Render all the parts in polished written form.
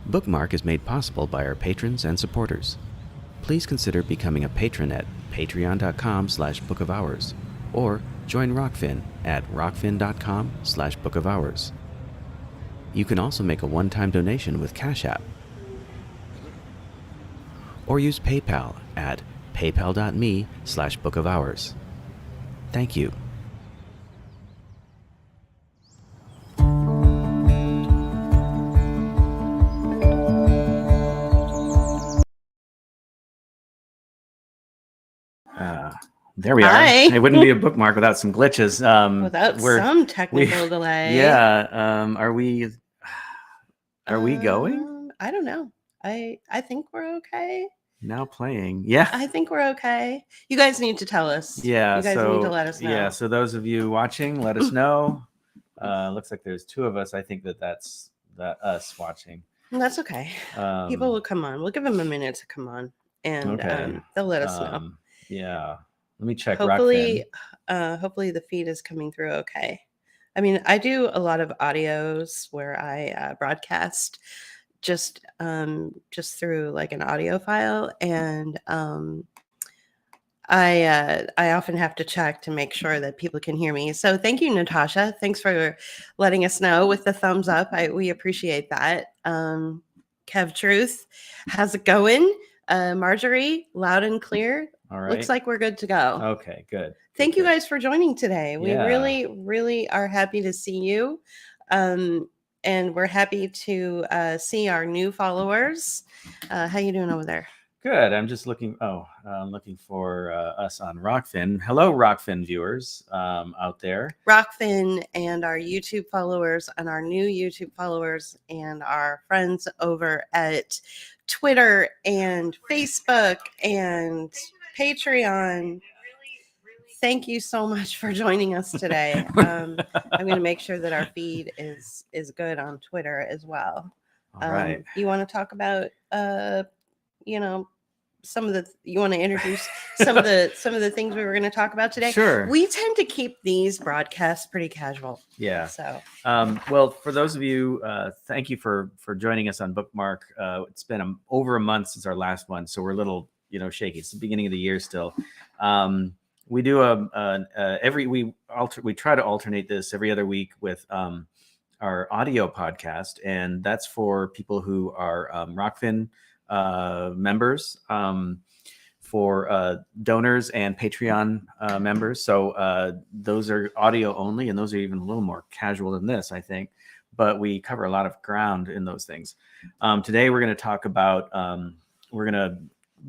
Bookmark is made possible by our patrons and supporters. Please consider becoming a patron at patreon.com/bookofhours or join Rockfin at rockfin.com/bookofhours. You can also make a one-time donation with Cash App or use PayPal at paypal.me/bookofhours. Thank you. There we Hi. are. It wouldn't be a bookmark without some glitches. Without some technical delay. Yeah. Are we going? I don't know. I think we're okay. Now playing. Yeah. I think we're okay. You guys need to tell us. Yeah. You guys need to let us know. Yeah. So those of you watching, let us know. Looks like there's two of us. I think that's us watching. That's okay. People will come on. We'll give them a minute to come on, and they'll let us know. Yeah. Let me check. Hopefully the feed is coming through okay. I mean, I do a lot of audios where I broadcast just through like an audio file, and I often have to check to make sure that people can hear me. So thank you, Natasha. Thanks for letting us know with the thumbs up. We appreciate that. Kev Truth, how's it going? Marjorie, loud and clear. All right. Looks like we're good to go. Okay, good. Thank you guys for joining today. We really, really are happy to see you. And we're happy to see our new followers. How you doing over there? Good. I'm just looking. I'm looking for us on Rockfin. Hello, Rockfin viewers out there. Rockfin and our YouTube followers and our new YouTube followers and our friends over at Twitter and Facebook and Patreon. Thank you so much for joining us today. I'm going to make sure that our feed is good on Twitter as well. All right. You want to talk about you want to introduce some of the things we were going to talk about today? Sure. We tend to keep these broadcasts pretty casual. Yeah. So, well, for those of you, thank you for joining us on Bookmark. It's been over a month since our last one, so we're a little, shaky. It's the beginning of the year still. We do we try to alternate this every other week with our audio podcast, and that's for people who are Rockfin members, for donors and Patreon members. So those are audio only, and those are even a little more casual than this, I think. But we cover a lot of ground in those things. Today we're going to talk about we're going to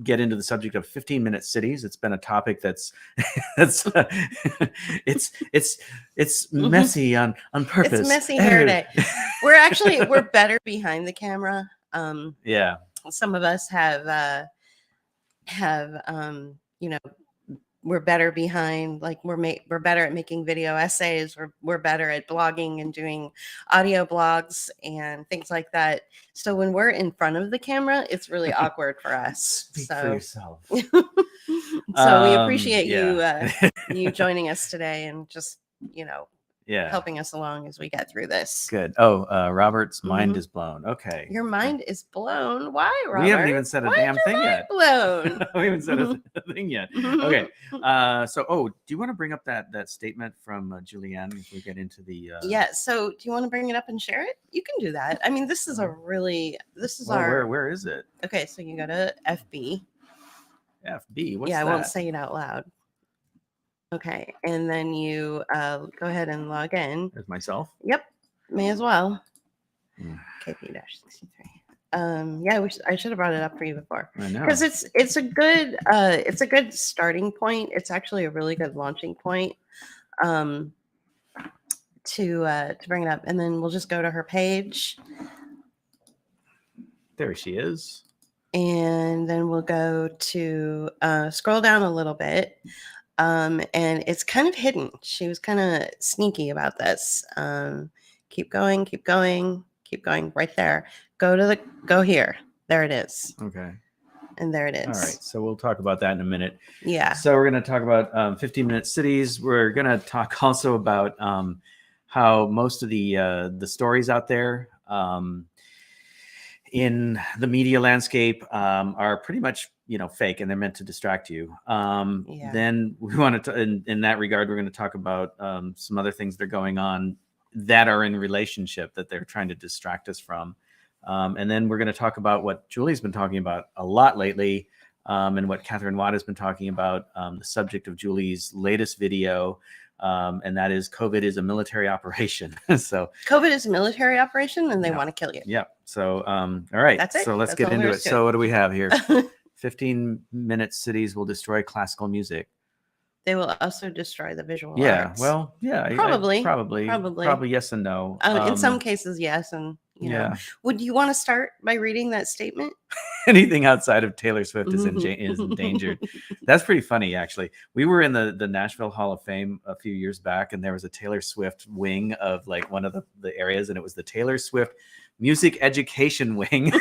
get into the subject of 15-minute cities. It's been a topic that's it's messy on purpose. It's messy hair day. We're better behind the camera. Yeah. Some of us have we're better behind, like we're better at making video essays. We're better at blogging and doing audio blogs and things like that. So when we're in front of the camera, it's really awkward for us. Speak for yourself. So we appreciate you joining us today and just helping us along as we get through this. Good. Robert's mind is blown. Okay. Your mind is blown. Why, Robert? We haven't even said a damn thing yet. Blown. We haven't said a thing yet. Okay. Do you want to bring up that statement from Julianne if we get into the? Yeah. So do you want to bring it up and share it? You can do that. I mean, this is our. Where is it? Okay, so you go to FB. FB. What's that? I won't say it out loud. Okay, and then you go ahead and log in. There's myself. Yep, may as well. KP-63. I should have brought it up for you before. I know, because it's a good starting point. It's actually a really good launching point to bring it up, and then we'll just go to her page. There she is. And then we'll go to scroll down a little bit. And it's kind of hidden. She was kind of sneaky about this. Keep going right there. Go here. There it is. Okay. And there it is. All right. So we'll talk about that in a minute. Yeah. So we're going to talk about 15-minute cities. We're going to talk also about how most of the stories out there in the media landscape are pretty much, fake, and they're meant to distract you. Yeah. Then we want to, in that regard, we're going to talk about some other things that are going on that are in relationship that they're trying to distract us from. And then we're going to talk about what Julie's been talking about a lot lately, and what Catherine Watt has been talking about, the subject of Julie's latest video, and that is COVID is a military operation. So COVID is a military operation, and they want to kill you. yeah. So, all right. That's it. So let's That's get all into there it. is to So what do we have here? 15-minute cities will destroy classical music. They will also destroy the visual Yeah. arts. Well, yeah. Probably. Probably yes and no. In some cases, yes, and Would you want to start by reading that statement? Anything outside of Taylor Swift is endangered. That's pretty funny, actually. We were in the Nashville Hall of Fame a few years back, and there was a Taylor Swift wing of like one of the areas, and it was the Taylor Swift Music Education Wing.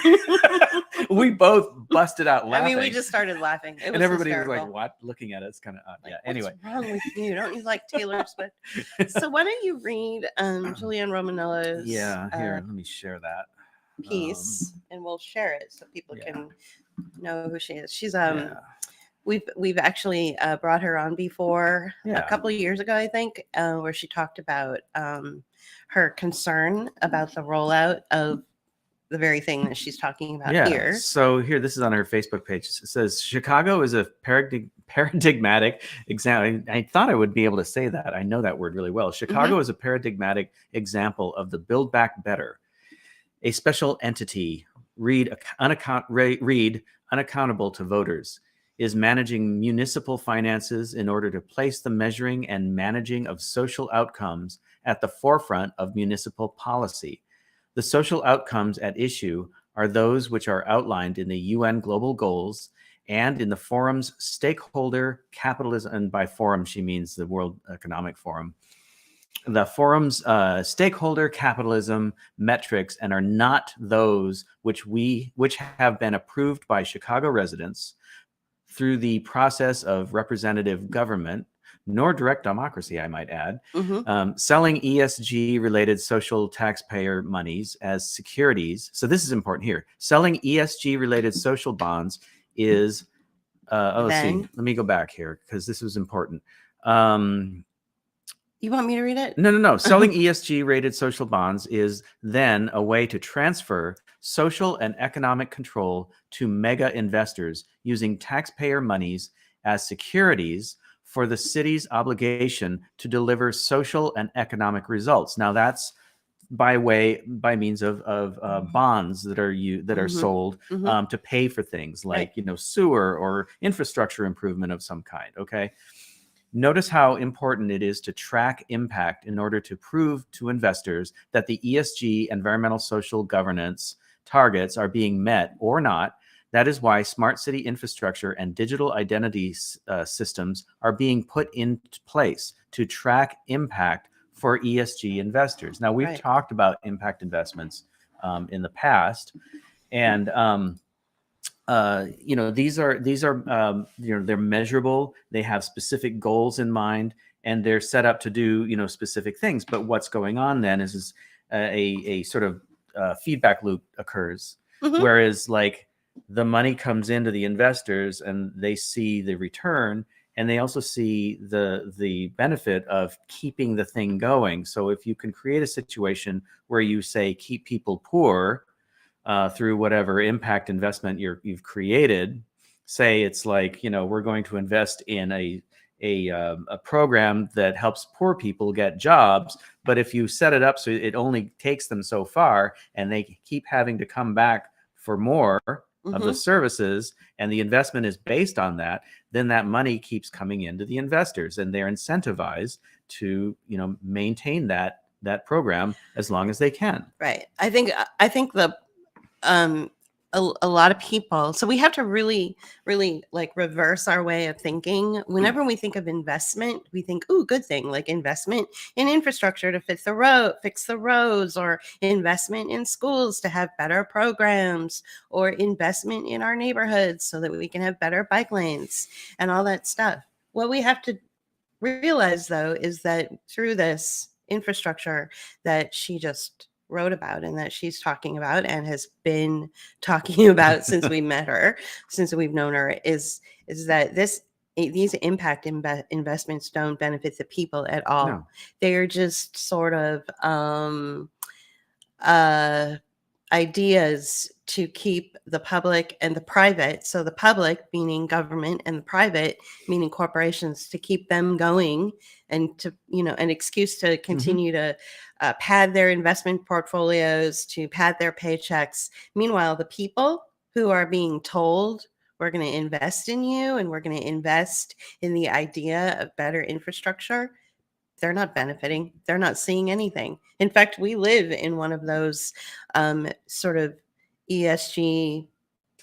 We both busted out laughing. I mean, we just started laughing. It was and everybody hysterical. was like, "What?" Looking at us, kind of odd. Like, yeah. Anyway, what's wrong with you? Don't you like Taylor Swift? So why don't you read Julianne Romanella's here, let me share that piece, and we'll share it so people can know who she is. She's we've actually brought her on before a couple of years ago, I think, where she talked about her concern about the rollout of the very thing that she's talking about here. So here, this is on her Facebook page. It says Chicago is a paradigmatic example. I thought I would be able to say that. I know that word really well. Chicago is a paradigmatic example of the Build Back Better. A special entity, read unaccountable to voters, is managing municipal finances in order to place the measuring and managing of social outcomes at the forefront of municipal policy. The social outcomes at issue are those which are outlined in the UN Global Goals and in the forum's stakeholder capitalism, and by forum she means the World Economic Forum, the forum's stakeholder capitalism metrics, and are not those which have been approved by Chicago residents through the process of representative government, nor direct democracy, I might add, selling ESG-related social taxpayer monies as securities. So this is important here. Selling ESG-related social bonds is, let's see. Let me go back here because this was important. You want me to read it? No. Selling ESG-rated social bonds is then a way to transfer social and economic control to mega investors using taxpayer monies as securities for the city's obligation to deliver social and economic results. Now that's by means of bonds that are sold to pay for things like sewer or infrastructure improvement of some kind. Okay. Notice how important it is to track impact in order to prove to investors that the ESG, environmental social governance targets, are being met or not. That is why smart city infrastructure and digital identity systems are being put into place to track impact for ESG investors. Now, we've talked about impact investments in the past, and these are they're measurable. They have specific goals in mind, and they're set up to do specific things. But what's going on then is a sort of feedback loop occurs, whereas like the money comes into the investors and they see the return, and they also see the benefit of keeping the thing going. So if you can create a situation where you say keep people poor through whatever impact investment you've created, say it's like we're going to invest in a program that helps poor people get jobs, but if you set it up so it only takes them so far and they keep having to come back for more of the services, and the investment is based on that, then that money keeps coming into the investors, and they're incentivized to maintain that program as long as they can. Right. I think the a lot of people, so we have to really like reverse our way of thinking. Whenever we think of investment, we think, ooh, good thing, like investment in infrastructure to fix the roads, or investment in schools to have better programs, or investment in our neighborhoods so that we can have better bike lanes and all that stuff. What we have to realize though is that through this infrastructure that she just wrote about and that she's talking about and has been talking about since we met her, since we've known her, is that these impact investments don't benefit the people at all. No. They're just sort of ideas to keep the public and the private, so the public meaning government and the private meaning corporations, to keep them going and to, an excuse to continue to pad their investment portfolios, to pad their paychecks. Meanwhile, the people who are being told, we're going to invest in you and we're going to invest in the idea of better infrastructure, they're not benefiting. They're not seeing anything. In fact, we live in one of those sort of ESG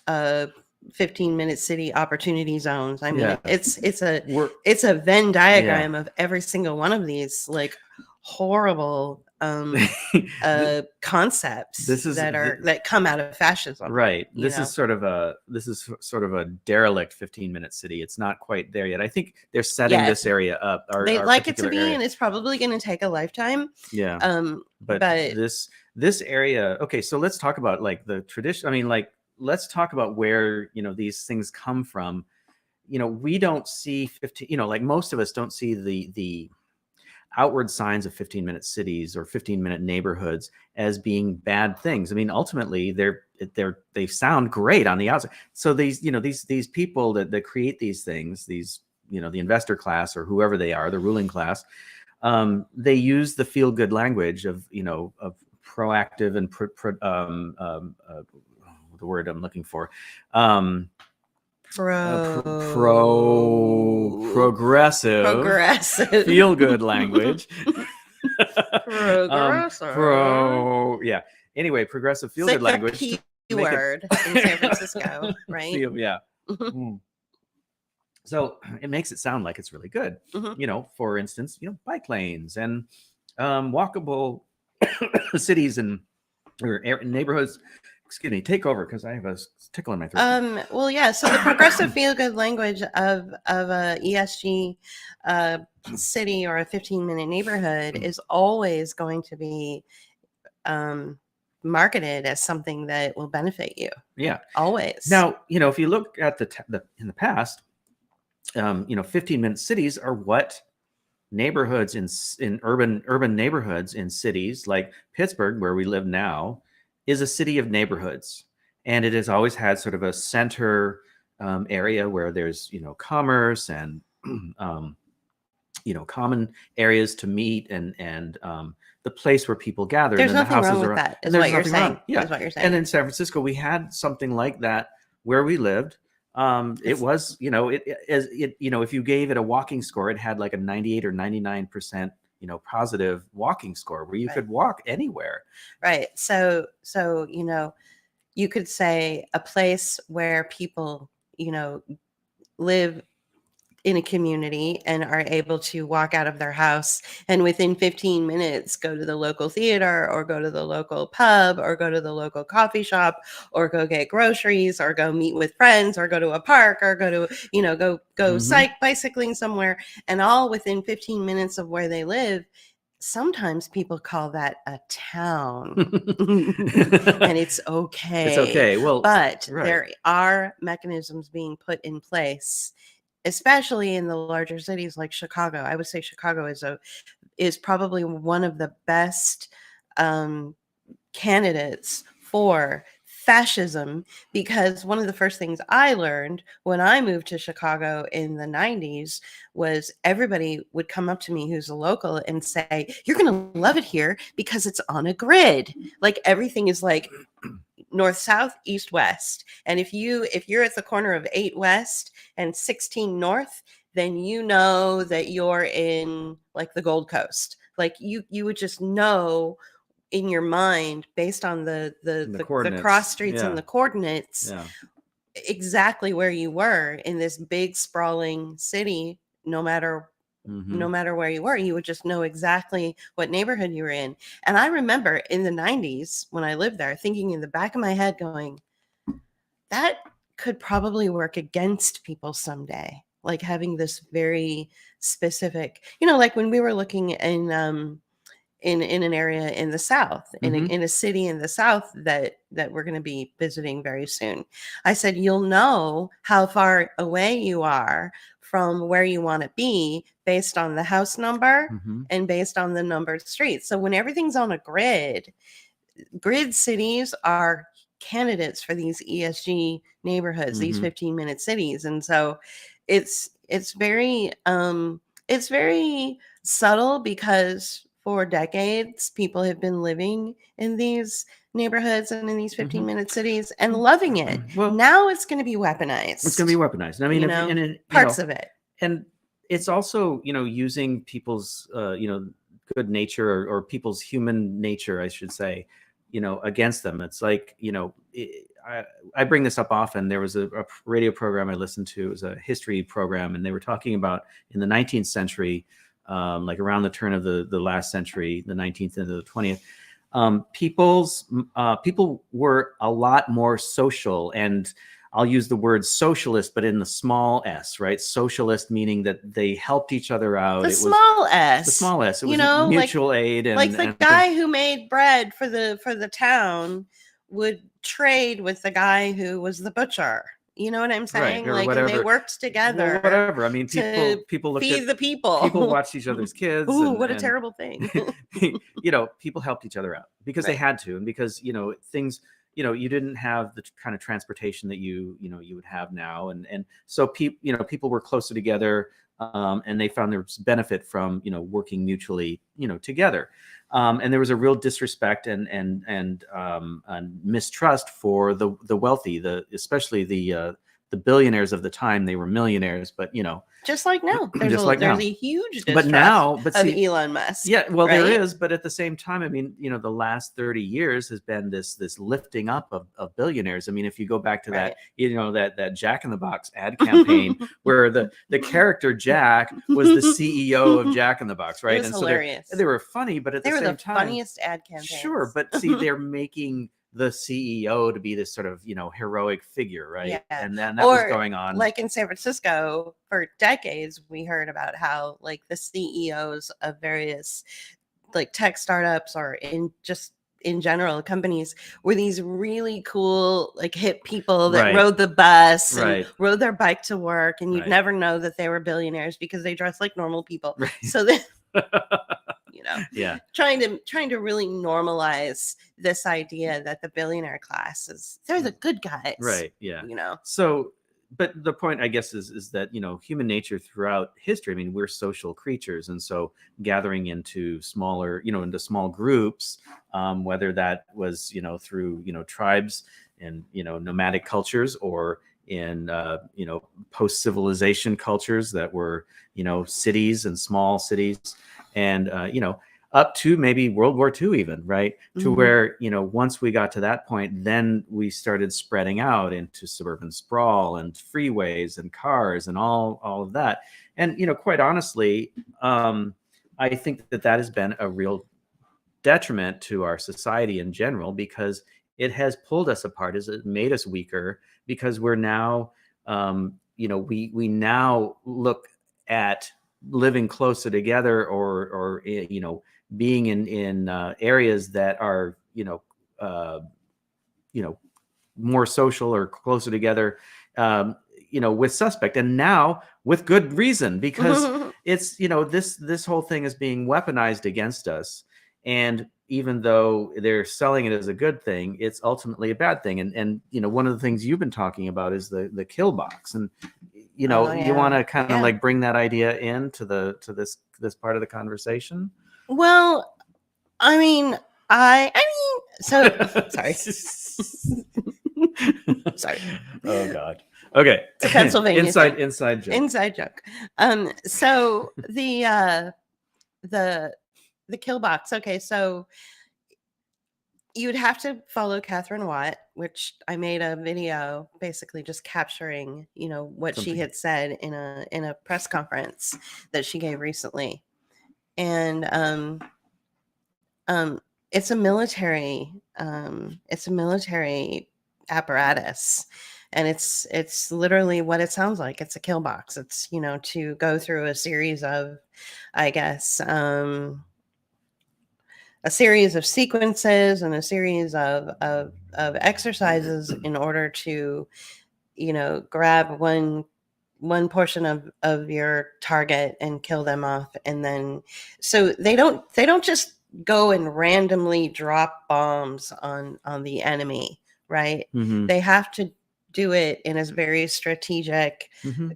15-minute city opportunity zones. I mean, it's a Venn diagram of every single one of these like horrible concepts that come out of fascism. Right. This is sort of a derelict 15-minute city. It's not quite there yet. I think they're setting this area up. They'd like it to be, and it's probably going to take a lifetime. Yeah. But this area. Okay, so let's talk about like the tradition. I mean, like let's talk about where these things come from. We don't see 15. Like most of us don't see the outward signs of 15-minute cities or 15-minute neighborhoods as being bad things. I mean, ultimately, they sound great on the outside. So these people that create these things, the investor class or whoever they are, the ruling class, they use the feel-good language of proactive and the word I'm looking for. Progressive feel-good language. Anyway, progressive feel-good language. The P word in San Francisco, right? So it makes it sound like it's really good. For instance, bike lanes and walkable cities and or neighborhoods. Excuse me, take over because I have a tickle in my throat. Well, yeah. So the progressive feel-good language of a ESG city or a 15-minute neighborhood is always going to be marketed as something that will benefit you. Yeah, always. Now, if you look at in the past, 15-minute cities are what neighborhoods in urban neighborhoods in cities like Pittsburgh, where we live now, is a city of neighborhoods, and it has always had sort of a center area where there's commerce and common areas to meet and the place where people gather. There's and then nothing the houses wrong with that. Is what you're saying. Yeah, is what you're saying. And in San Francisco, we had something like that where we lived. It was if you gave it a walking score, it had like a 98 or 99%. Positive walking score where you could walk anywhere. Right. So, you could say a place where people, live in a community and are able to walk out of their house and within 15 minutes go to the local theater or go to the local pub or go to the local coffee shop or go get groceries or go meet with friends or go to a park or go to, go bicycling somewhere, and all within 15 minutes of where they live. Sometimes people call that a town and it's okay. It's okay. Well, but there are mechanisms being put in place, especially in the larger cities like Chicago. I would say Chicago is probably one of the best candidates for fascism, because one of the first things I learned when I moved to Chicago in the 90s was everybody would come up to me who's a local and say, "You're going to love it here because it's on a grid. Like everything is like north, south, east, west. And if you're at the corner of 8 West and 16 North, then you know that you're in like the Gold Coast. Like you would just know in your mind based on the cross streets and the coordinates exactly where you were in this big sprawling city. No matter where you were, you would just know exactly what neighborhood you were in. And I remember in the 90s when I lived there thinking in the back of my head going, that could probably work against people someday. Like having this very specific, like when we were looking in an area in the South, Mhm. in a city in the South that we're going to be visiting very soon. I said, you'll know how far away you are from where you want to be based on the house number Mhm. and based on the numbered streets. So when everything's on a grid cities are candidates for these ESG neighborhoods, these Mhm. 15-minute cities. And so it's very subtle, because for decades people have been living in these neighborhoods and in these Mhm. 15-minute cities and loving it. Well, Now it's going to be it's going to weaponized, be weaponized. I mean, you if, know, and it, parts of it. and it's also, using people's, good nature, or people's human nature, I should say, against them. It's like, I bring this up often. There was a radio program I listened to. It was a history program, and they were talking about in the 19th century, like around the turn of the last century, the 19th into the 20th. People were a lot more social, and I'll use the word socialist, but in the small s, right? Socialist meaning that they helped each other out. The It was small the s, small s. It you was know, mutual aid, like the and guy who made bread for the town would trade with the guy who was the butcher. You know what I'm right, saying? or Like, and they whatever. worked Well, together whatever. I mean, to people looked feed at the people people. watched each other's kids, Ooh, and what a terrible thing. people helped each other out because they Right. had to, and because things, you didn't have the kind of transportation that you would have now, and so people were closer together, and they found there was benefit from working mutually together, and there was a real disrespect and mistrust for the wealthy, especially the billionaires of the time. They were millionaires, but Just like now, just like there's now. a huge But distrust now, but of see, Elon Musk. yeah, well, there right? is, but at the same time, I mean, the last 30 years has been this lifting up of billionaires. I mean, if you go back to Right. that Jack in the Box ad campaign where the character Jack was the CEO of Jack in the Box, It right? was And so hilarious. they were funny, but at They the were same the time, funniest ad sure, campaigns. but see, they're making the CEO to be this sort of heroic figure, right? Yeah. And then that was Or going on. like in San Francisco for decades, we heard about how like the CEOs of various like tech startups or in general companies were these really cool like hip people that Right. rode the bus and Right. rode their bike to work, and you'd Right. never know that they were billionaires because they dressed like normal people. Right. So that Yeah. trying to really normalize this idea that the billionaire class they're the good guys. Right. Yeah. You know. So, but the point, I guess, is that human nature throughout history. I mean, we're social creatures, and so gathering into smaller, into small groups, whether that was through tribes and nomadic cultures, or in post civilization cultures that were cities and small cities, and up to maybe World War II even, right? To Mhm. where, once we got to that point, then we started spreading out into suburban sprawl and freeways and cars and all of that. And, quite honestly, I think that has been a real detriment to our society in general, because it has pulled us apart, as it made us weaker, because we're now, we now look at living closer together, or being in areas that are more social or closer together, with suspect, and now with good reason, because it's this whole thing is being weaponized against us. And even though they're selling it as a good thing, it's ultimately a bad thing. And one of the things you've been talking about is the kill box. And you want to kind of like bring that idea into this part of the conversation. Well, I mean, so sorry. Sorry. Oh God. Okay. It's a Pennsylvania inside thing. joke. Inside joke. So the kill box. Okay, so you would have to follow Catherine Watt, which I made a video basically just capturing, what she had said in a press conference that she gave recently. And it's a military apparatus, and it's literally what it sounds like. It's a kill box. It's to go through a series of, I guess, a series of sequences and a series of exercises in order to, grab one portion of your target and kill them off. And then, so they don't just go and randomly drop bombs on the enemy, right? Mm-hmm. They have to do it in a very strategic, Mm-hmm.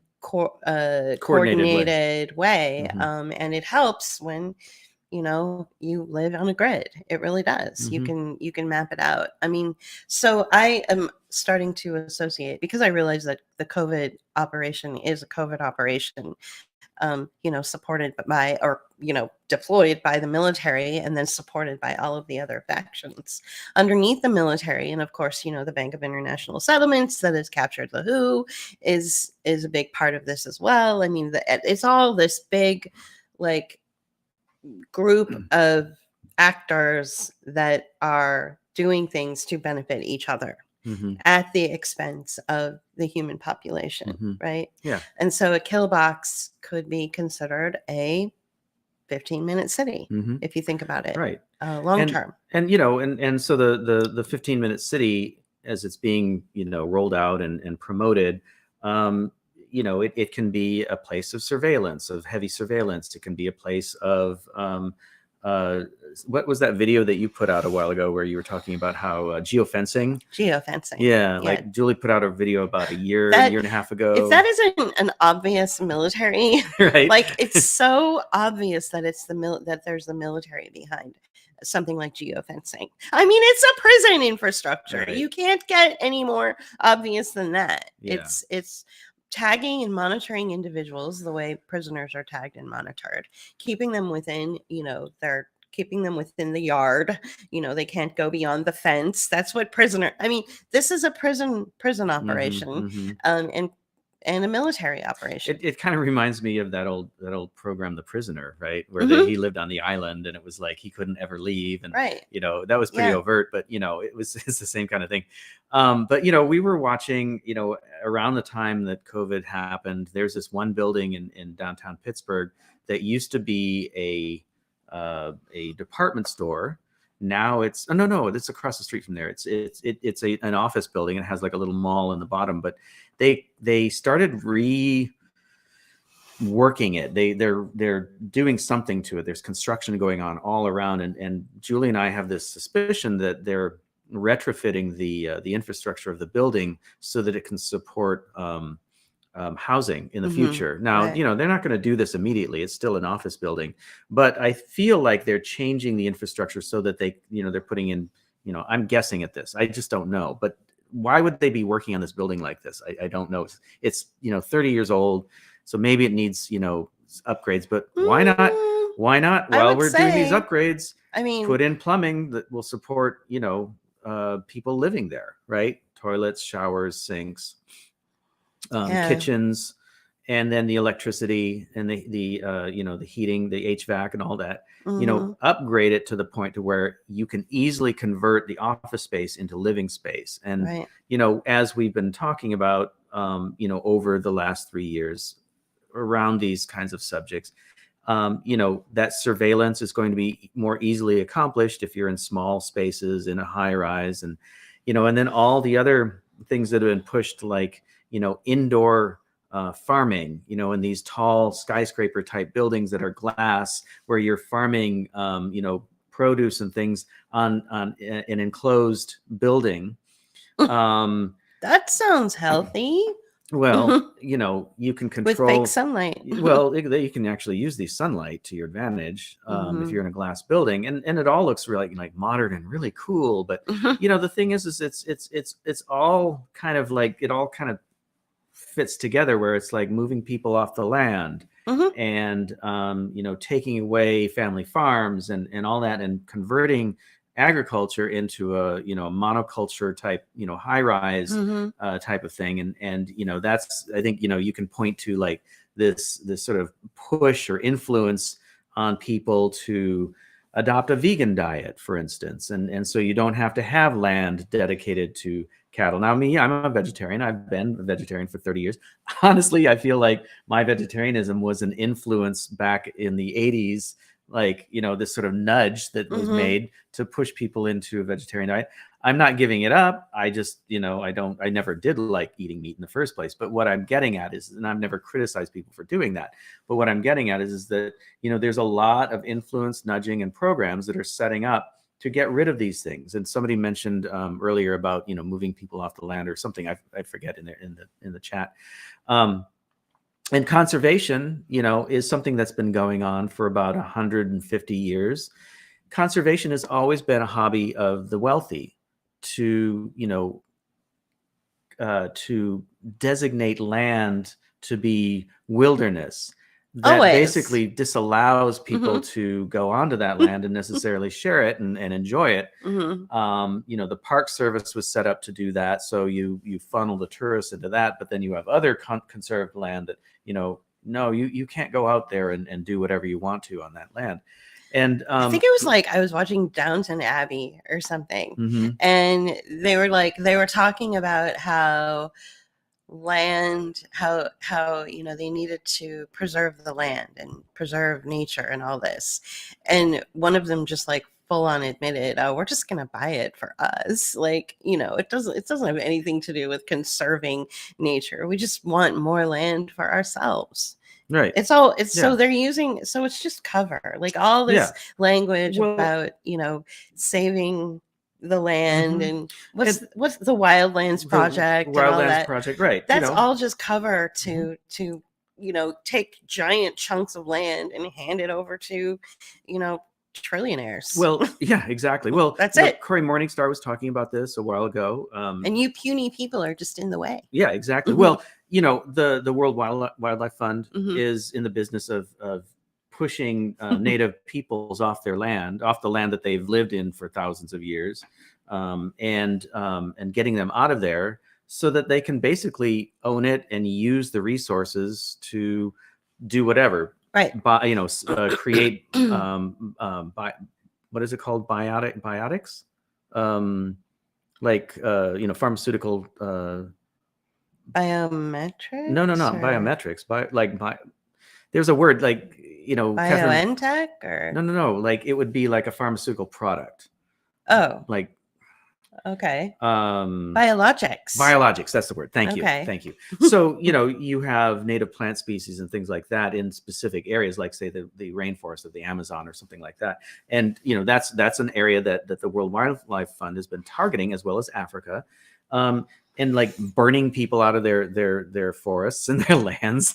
coordinated way. Mm-hmm. And it helps when you live on a grid. It really does. Mm-hmm. You can map it out. I mean, so I am starting to associate, because I realize that the COVID operation is a COVID operation, supported by, or deployed by the military, and then supported by all of the other factions underneath the military. And of course, the Bank of International Settlements that has captured the WHO is a big part of this as well. I mean, it's all this big, like, group of actors that are doing things to benefit each other Mm-hmm. at the expense of the human population, Mm-hmm. right? Yeah. And so a kill box could be considered a 15-minute city, Mm-hmm. if you think about it, Right. long term. And so the 15-minute city, as it's being rolled out and promoted, it can be a place of surveillance, of heavy surveillance. It can be a place of what was that video that you put out a while ago where you were talking about how geofencing? Geofencing. Yeah, like Julie put out a video about a year and a half ago. If that isn't an obvious military, right? Like, it's so obvious that it's that there's the military behind something like geofencing. I mean, it's a prison infrastructure. Right. You can't get any more obvious than that. Yeah. It's tagging and monitoring individuals the way prisoners are tagged and monitored, keeping them within, keeping them within the yard. They can't go beyond the fence. That's what this is a prison operation, Mm-hmm. and a military operation. It kind of reminds me of that old program, The Prisoner, right? Where Mm-hmm. he lived on the island, and it was like he couldn't ever leave, and Right. That was pretty overt, but it's the same kind of thing. But we were watching, around the time that COVID happened, there's this one building in downtown Pittsburgh that used to be a department store. Now it's it's across the street from there. It's an office building, and it has like a little mall in the bottom, but they started reworking it. They're doing something to it. There's construction going on all around, and Julie and I have this suspicion that they're retrofitting the infrastructure of the building so that it can support housing in the future. Now, Right. They're not going to do this immediately. It's still an office building, but I feel like they're changing the infrastructure so that they're putting in, I'm guessing at this. I just don't know. But why would they be working on this building like this? I don't know. It's 30 years old, so maybe it needs, upgrades, but why not? Why not? While we're doing these upgrades, I mean, put in plumbing that will support, people living there, right? Toilets, showers, sinks. Kitchens, and then the electricity and the heating, the HVAC and all that, upgrade it to the point to where you can easily convert the office space into living space. And, right. As we've been talking about, over the last 3 years around these kinds of subjects, that surveillance is going to be more easily accomplished if you're in small spaces in a high rise, and then all the other things that have been pushed, like, indoor farming, in these tall skyscraper type buildings that are glass, where you're farming, produce and things on an enclosed building. That sounds healthy. Well, you can control with fake sunlight. Well, you can actually use the sunlight to your advantage if you're in a glass building, and it all looks really like modern and really cool. But the thing is it's all kind of like, it all kind of fits together, where it's like moving people off the land, and taking away family farms and all that, and converting agriculture into a monoculture type high rise type of thing, and that's, I think you can point to like this sort of push or influence on people to adopt a vegan diet, for instance, and so you don't have to have land dedicated to cattle. Now, me, I'm a vegetarian. I've been a vegetarian for 30 years. Honestly, I feel like my vegetarianism was an influence back in the 80s like, this sort of nudge that was made to push people into a vegetarian diet. I'm not giving it up. I just, I never did like eating meat in the first place. But what I'm getting at is, and I've never criticized people for doing that, but what I'm getting at is that, there's a lot of influence, nudging, and programs that are setting up to get rid of these things. And somebody mentioned earlier about, moving people off the land or something. I forget in the chat. And conservation, is something that's been going on for about 150 years. Conservation has always been a hobby of the wealthy to, to designate land to be wilderness that basically disallows people to go onto that land and necessarily share it and enjoy it. The Park Service was set up to do that. So you funnel the tourists into that, but then you have other conserved land that, no, you can't go out there and do whatever you want to on that land. And I think it was like I was watching Downton Abbey or something, and they were talking about how land, how they needed to preserve the land and preserve nature and all this, and one of them just like full on admitted, oh, we're just gonna buy it for us. Like, it doesn't have anything to do with conserving nature. We just want more land for ourselves. Right. So they're using, so it's just cover, like all this language about, saving the land and what's the Wildlands Project and all that. Project, right. That's all just cover to take giant chunks of land and hand it over to, trillionaires. Well, yeah, exactly. Well, that's it. Cory Morningstar was talking about this a while ago. And you puny people are just in the way. Yeah, exactly. Well, the World Wildlife Fund is in the business of pushing native peoples off the land that they've lived in for thousands of years, and getting them out of there so that they can basically own it and use the resources to do whatever. Right. Create what is it called? Biotics? Pharmaceutical. Biometrics? No, not biometrics. There's a word like, BioNTech or no. Like it would be like a pharmaceutical product. Oh. Like. Okay. Biologics. That's the word. Thank you. So, you have native plant species and things like that in specific areas, like say the rainforest of the Amazon or something like that. And, that's an area that the World Wildlife Fund has been targeting, as well as Africa. And like burning people out of their forests and their lands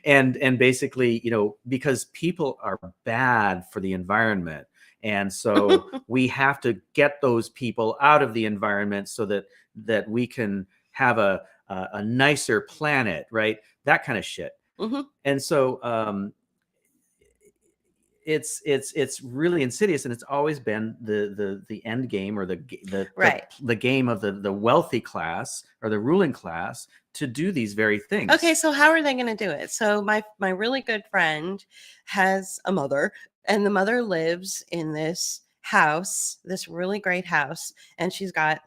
and basically, because people are bad for the environment. And so we have to get those people out of the environment so that we can have a nicer planet, right? That kind of shit. And so it's really insidious, and it's always been the end game, or the game of the wealthy class or the ruling class to do these very things. Okay, so how are they going to do it? So my really good friend has a mother, and the mother lives in this house, this really great house, and she's got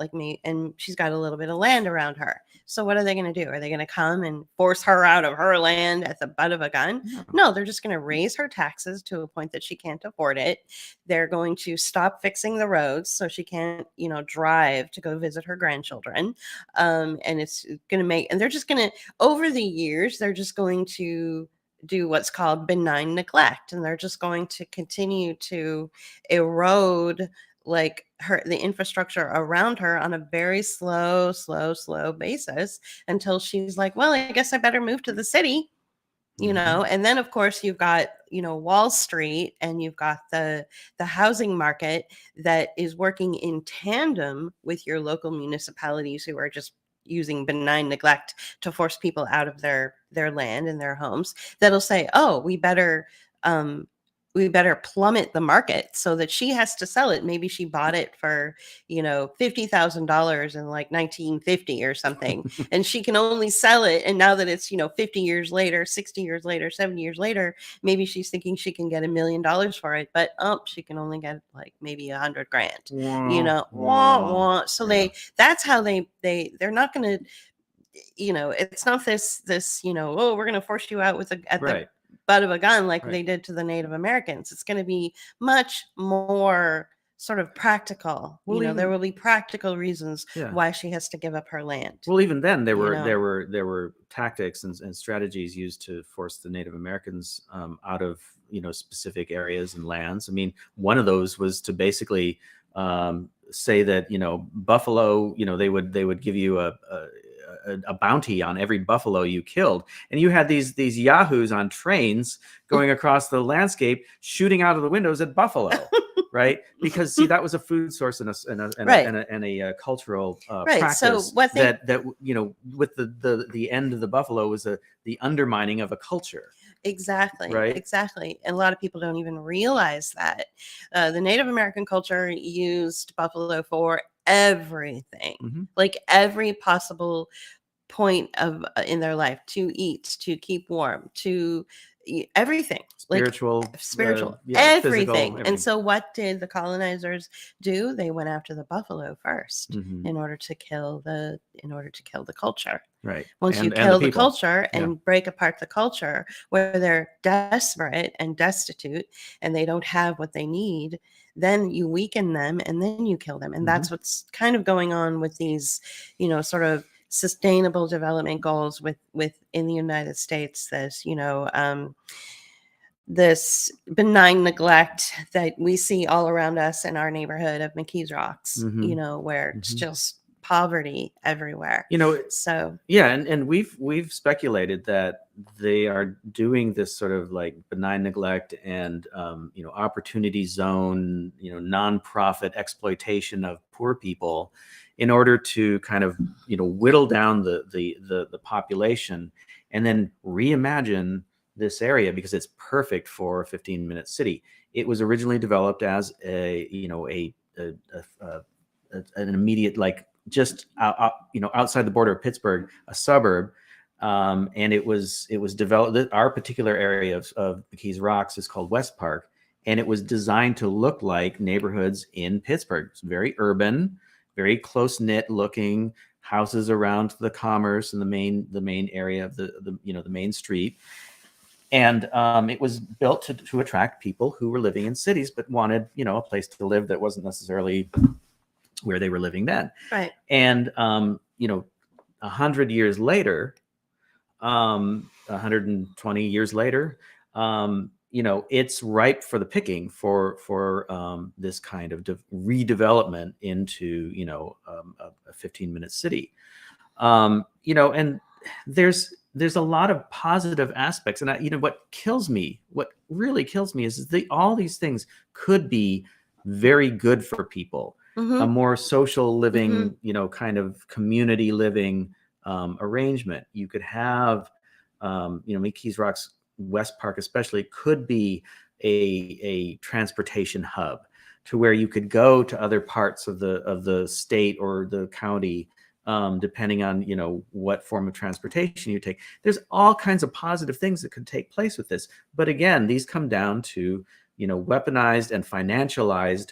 she's got a little bit of land around her. So what are they going to do? Are they going to come and force her out of her land at the butt of a gun? No, they're just going to raise her taxes to a point that she can't afford it. They're going to stop fixing the roads so she can't, drive to go visit her grandchildren. And it's going to and they're just going to, over the years, they're just going to do what's called benign neglect, and they're just going to continue to erode the infrastructure around her on a very slow basis until she's like, well, I guess I better move to the city, and then of course you've got, Wall Street, and you've got the housing market that is working in tandem with your local municipalities, who are just using benign neglect to force people out of their land and their homes. That'll say, oh, we better plummet the market so that she has to sell it. Maybe she bought it for, $50,000 in like 1950 or something, and she can only sell it. And now that it's, 50 years later, 60 years later, 70 years later, maybe she's thinking she can get $1 million for it, but she can only get like maybe $100,000, So that's how they're not going to, it's not this, oh, we're going to force you out at the butt of a gun like Right. they did to the Native Americans. It's going to be much more sort of practical. Well, There even will be practical reasons yeah. why she has to give up her land. Well, even then, there you know. were tactics and strategies used to force the Native Americans out of specific areas and lands. I mean, one of those was to basically say that buffalo. They would give you a bounty on every buffalo you killed, and you had these yahoos on trains going across the landscape shooting out of the windows at buffalo. Right, because see, that was a food source and a cultural practice. So what they, that with the end of the buffalo was the undermining of a culture. Exactly. Right. Exactly. And a lot of people don't even realize that the Native American culture used buffalo for everything, Mhm. like every possible point of in their life, to eat, to keep warm, to everything, Spiritual, everything. physical, And so what did the colonizers do? They went after the buffalo first Mhm. in order to kill the culture. Right. Once you And kill the people. culture Yeah. and break apart the culture, where they're desperate and destitute and they don't have what they need, then you weaken them and then you kill them. And that's what's kind of going on with these, sort of sustainable development goals in the United States. This benign neglect that we see all around us in our neighborhood of McKees Rocks, where it's just poverty everywhere. So yeah, and we've speculated that they are doing this sort of like benign neglect and opportunity zone, nonprofit exploitation of poor people in order to kind of whittle down the population and then reimagine this area because it's perfect for a 15-minute city. It was originally developed as an immediate, like, just outside the border of Pittsburgh, a suburb, and it was developed. Our particular area of McKees Rocks is called West Park, and it was designed to look like neighborhoods in Pittsburgh. It's very urban, very close knit looking houses around the commerce and the main area of the main street. And it was built to attract people who were living in cities but wanted a place to live that wasn't necessarily where they were living then. Right. And 100 years later, 120 years later, it's ripe for the picking for this kind of redevelopment into a 15-minute city. And there's a lot of positive aspects, and what really kills me is all these things could be very good for people. A more social living, kind of community living arrangement. You could have, McKees Rocks West Park especially could be a transportation hub to where you could go to other parts of the state or the county, depending on what form of transportation you take. There's all kinds of positive things that could take place with this, but again, these come down to weaponized and financialized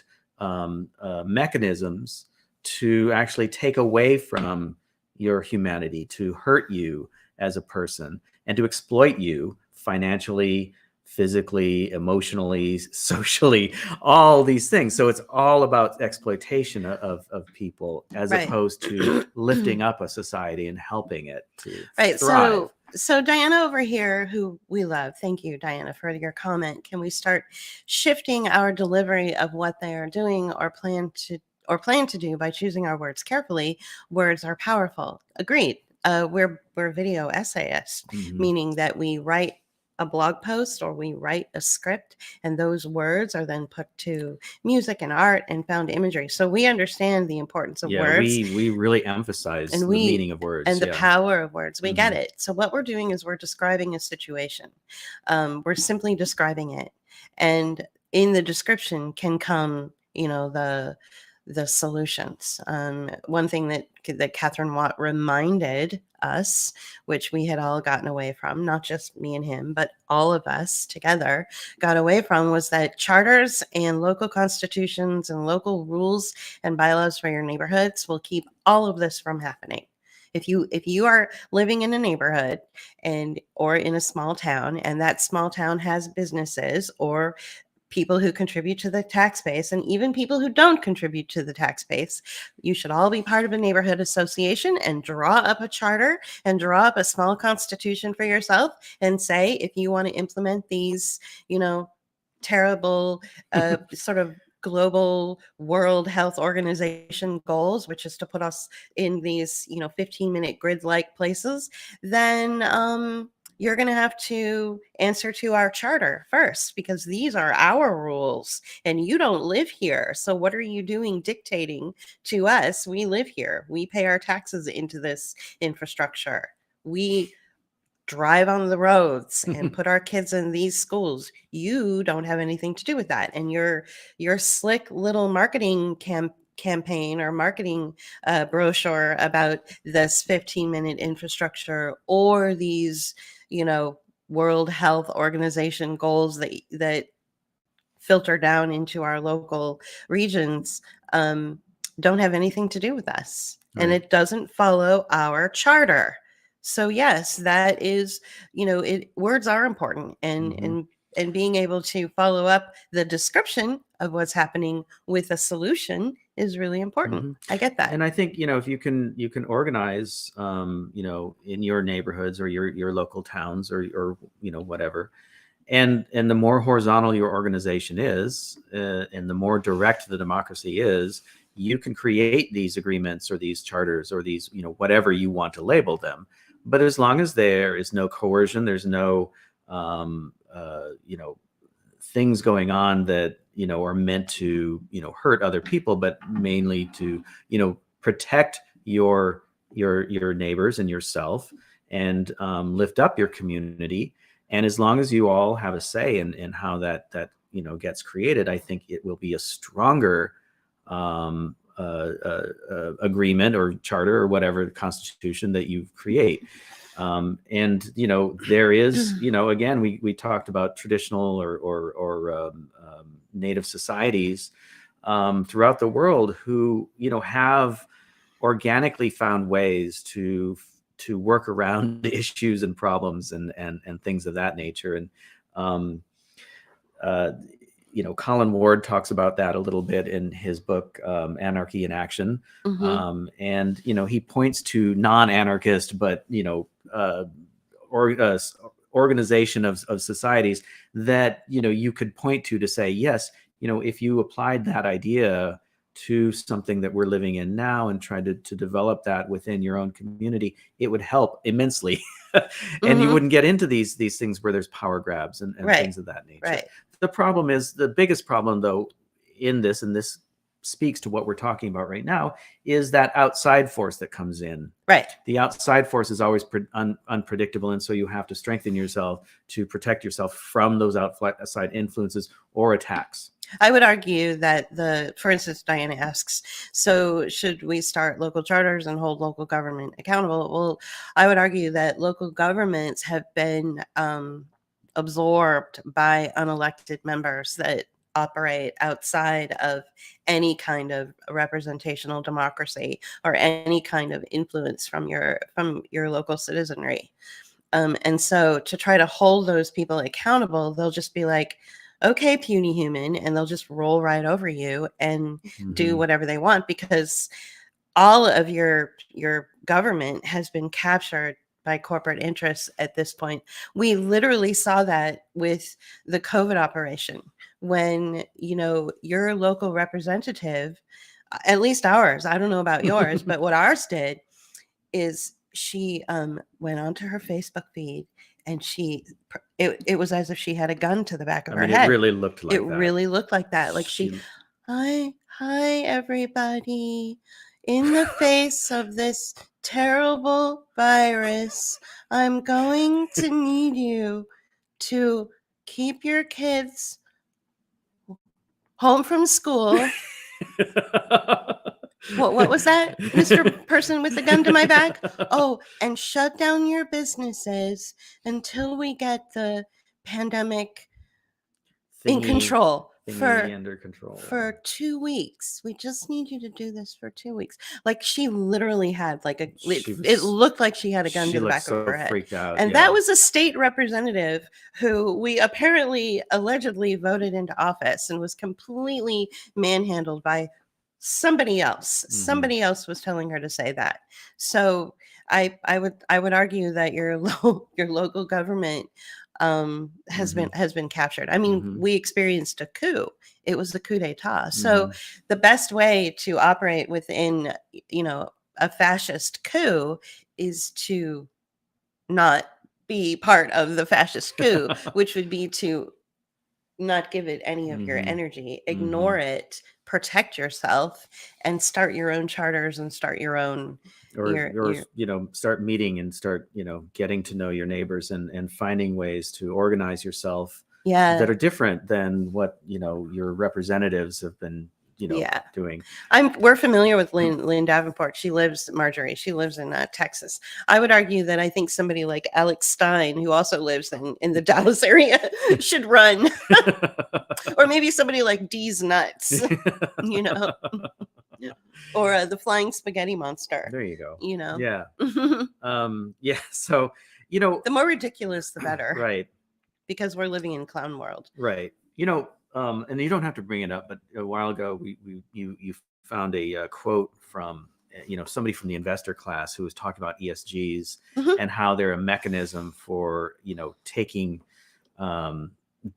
mechanisms to actually take away from your humanity, to hurt you as a person, and to exploit you financially, physically, emotionally, socially, all these things. So it's all about exploitation of people as opposed to lifting up a society and helping it to thrive. So Diana over here, who we love, thank you, Diana, for your comment. Can we start shifting our delivery of what they are doing or plan to do by choosing our words carefully? Words are powerful. Agreed. We're video essayists, meaning that we write a blog post or we write a script, and those words are then put to music and art and found imagery. So we understand the importance of words. We really emphasize the meaning of words and the power of words. We get it. So what we're doing is we're describing a situation. We're simply describing it, and in the description can come, the solutions. One thing that Catherine Watt reminded us, which we had all gotten away from, not just me and him, but all of us together got away from, was that charters and local constitutions and local rules and bylaws for your neighborhoods will keep all of this from happening. If you are living in a neighborhood or in a small town, and that small town has businesses or people who contribute to the tax base, and even people who don't contribute to the tax base, you should all be part of a neighborhood association and draw up a charter and draw up a small constitution for yourself and say, if you want to implement these, terrible sort of global World Health Organization goals, which is to put us in these 15-minute grid-like places, then you're going to have to answer to our charter first, because these are our rules and you don't live here. So what are you doing dictating to us? We live here. We pay our taxes into this infrastructure. We drive on the roads and put our kids in these schools. You don't have anything to do with that. And your slick little marketing campaign or marketing brochure about this 15-minute infrastructure or these, World Health Organization goals that filter down into our local regions don't have anything to do with us. Right. And it doesn't follow our charter. So yes, that is, words are important, and being able to follow up the description of what's happening with a solution is really important. I get that. And I think, if you can organize, in your neighborhoods or your local towns or whatever, and the more horizontal your organization is, and the more direct the democracy is, you can create these agreements or these charters or these, whatever you want to label them. But as long as there is no coercion, there's no, things going on that, are meant to, hurt other people, but mainly to, protect your neighbors and yourself and lift up your community. And as long as you all have a say in how that gets created, I think it will be a stronger agreement or charter or whatever constitution that you create. And there is, again, we talked about traditional or native societies throughout the world who have organically found ways to work around issues and problems and things of that nature. And Colin Ward talks about that a little bit in his book, Anarchy in Action. And, he points to non-anarchist, but, organization of societies that, you could point to say, yes, if you applied that idea to something that we're living in now and tried to develop that within your own community, it would help immensely. And you wouldn't get into these things where there's power grabs and right. things of that nature. Right. The biggest problem though in this, and this speaks to what we're talking about right now, is that outside force that comes in. Right. The outside force is always unpredictable. And so you have to strengthen yourself to protect yourself from those outside influences or attacks. I would argue that for instance, Diana asks, so should we start local charters and hold local government accountable? Well, I would argue that local governments have been absorbed by unelected members that operate outside of any kind of representational democracy or any kind of influence from your local citizenry. And so to try to hold those people accountable, they'll just be like, okay, puny human, and they'll just roll right over you and do whatever they want, because all of your government has been captured by corporate interests at this point. We literally saw that with the COVID operation, when your local representative, at least ours, I don't know about yours, but what ours did is she went onto her Facebook feed, and it was as if she had a gun to the back of her head. It really looked like that. It really looked like that. Like hi everybody. In the face of this terrible virus, I'm going to need you to keep your kids home from school. What was that, Mr. Person with the gun to my back? Oh, and shut down your businesses until we get the pandemic in control. thingy under control. For 2 weeks. We just need you to do this for 2 weeks. Like, she literally had like it looked like she had a gun to the back of her head. Freaked out. And that was a state representative who we apparently allegedly voted into office and was completely manhandled by somebody else. Mhm. Somebody else was telling her to say that. So I would argue that your local government has been captured. I mean, we experienced a coup. It was the coup d'etat. So the best way to operate within, a fascist coup is to not be part of the fascist coup, which would be to not give it any of your energy, ignore it, protect yourself, and start your own charters and start your own start meeting and start getting to know your neighbors and finding ways to organize yourself that are different than what your representatives have been doing. We're familiar with Lynn Davenport. She lives in Texas. I would argue that I think somebody like Alex Stein, who also lives in the Dallas area, should run. Or maybe somebody like D's Nuts, or the Flying Spaghetti Monster. There you go. Yeah. So, the more ridiculous, the better. Right. Because we're living in clown world. Right. And you don't have to bring it up, but a while ago you found a quote from somebody from the investor class who was talking about ESGs and how they're a mechanism for taking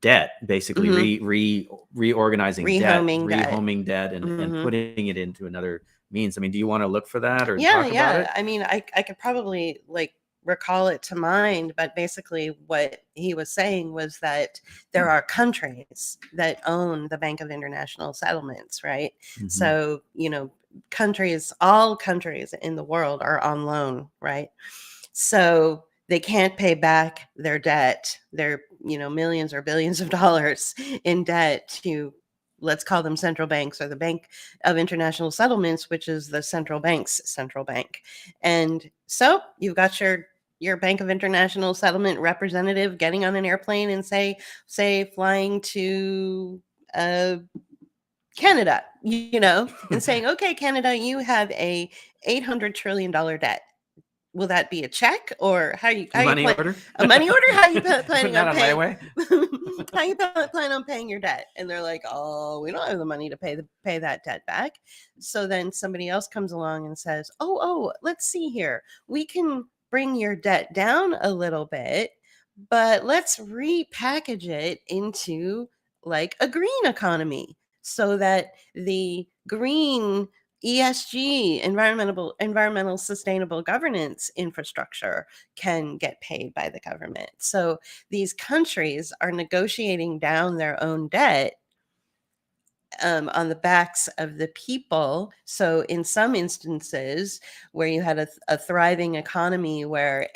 debt, basically reorganizing rehoming debt and putting it into another means. I mean, do you want to look for that or talk about it? I mean, I could probably recall it to mind, but basically what he was saying was that there are countries that own the Bank of International Settlements, right? So, all countries in the world are on loan, right? So they can't pay back their debt, their, millions or billions of dollars in debt to, let's call them central banks, or the Bank of International Settlements, which is the central bank's central bank. And so you've got your Bank of International Settlement representative getting on an airplane and say flying to Canada, and saying, okay, Canada, you have a $800 trillion debt. Will that be a check, or how you money order? A money order? How you planning on paying? Layaway? How you plan on paying your debt? And they're like, oh, we don't have the money to pay that debt back. So then somebody else comes along and says, oh, let's see here. We can bring your debt down a little bit, but let's repackage it into like a green economy so that the green ESG, environmental sustainable governance infrastructure can get paid by the government. So these countries are negotiating down their own debt on the backs of the people. So in some instances where you had a thriving economy where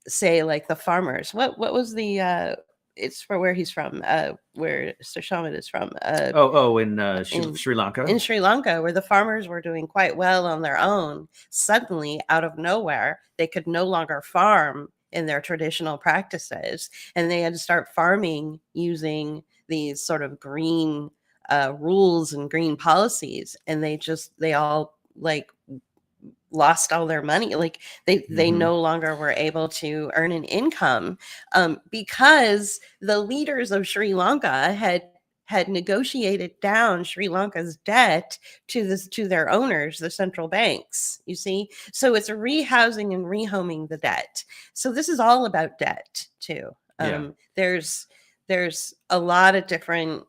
say like the farmers, what was the it's for where he's from, where Sir Shaman is from. In Sri Lanka. In Sri Lanka, where the farmers were doing quite well on their own, suddenly out of nowhere, they could no longer farm in their traditional practices, and they had to start farming using these sort of green rules and green policies, and they all lost all their money. They no longer were able to earn an income because the leaders of Sri Lanka had negotiated down Sri Lanka's debt to their owners, the central banks, you see. So it's rehousing and rehoming the debt. So this is all about debt too. There's a lot of different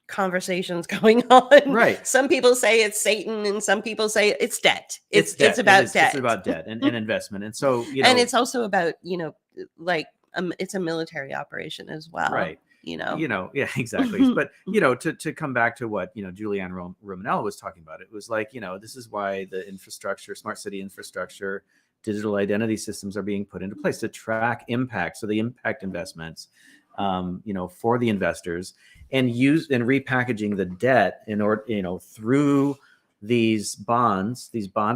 conversations going on. Right. Some people say it's Satan, and some people say it's debt. It's about debt. It's about debt and investment. And so, and it's also about, it's a military operation as well. Right. Yeah, exactly. But, to come back to what, Julianne Romanella was talking about, it was like, this is why the infrastructure, smart city infrastructure, digital identity systems are being put into place to track impact. So the impact investments, for the investors, and repackaging the debt in order, through these bond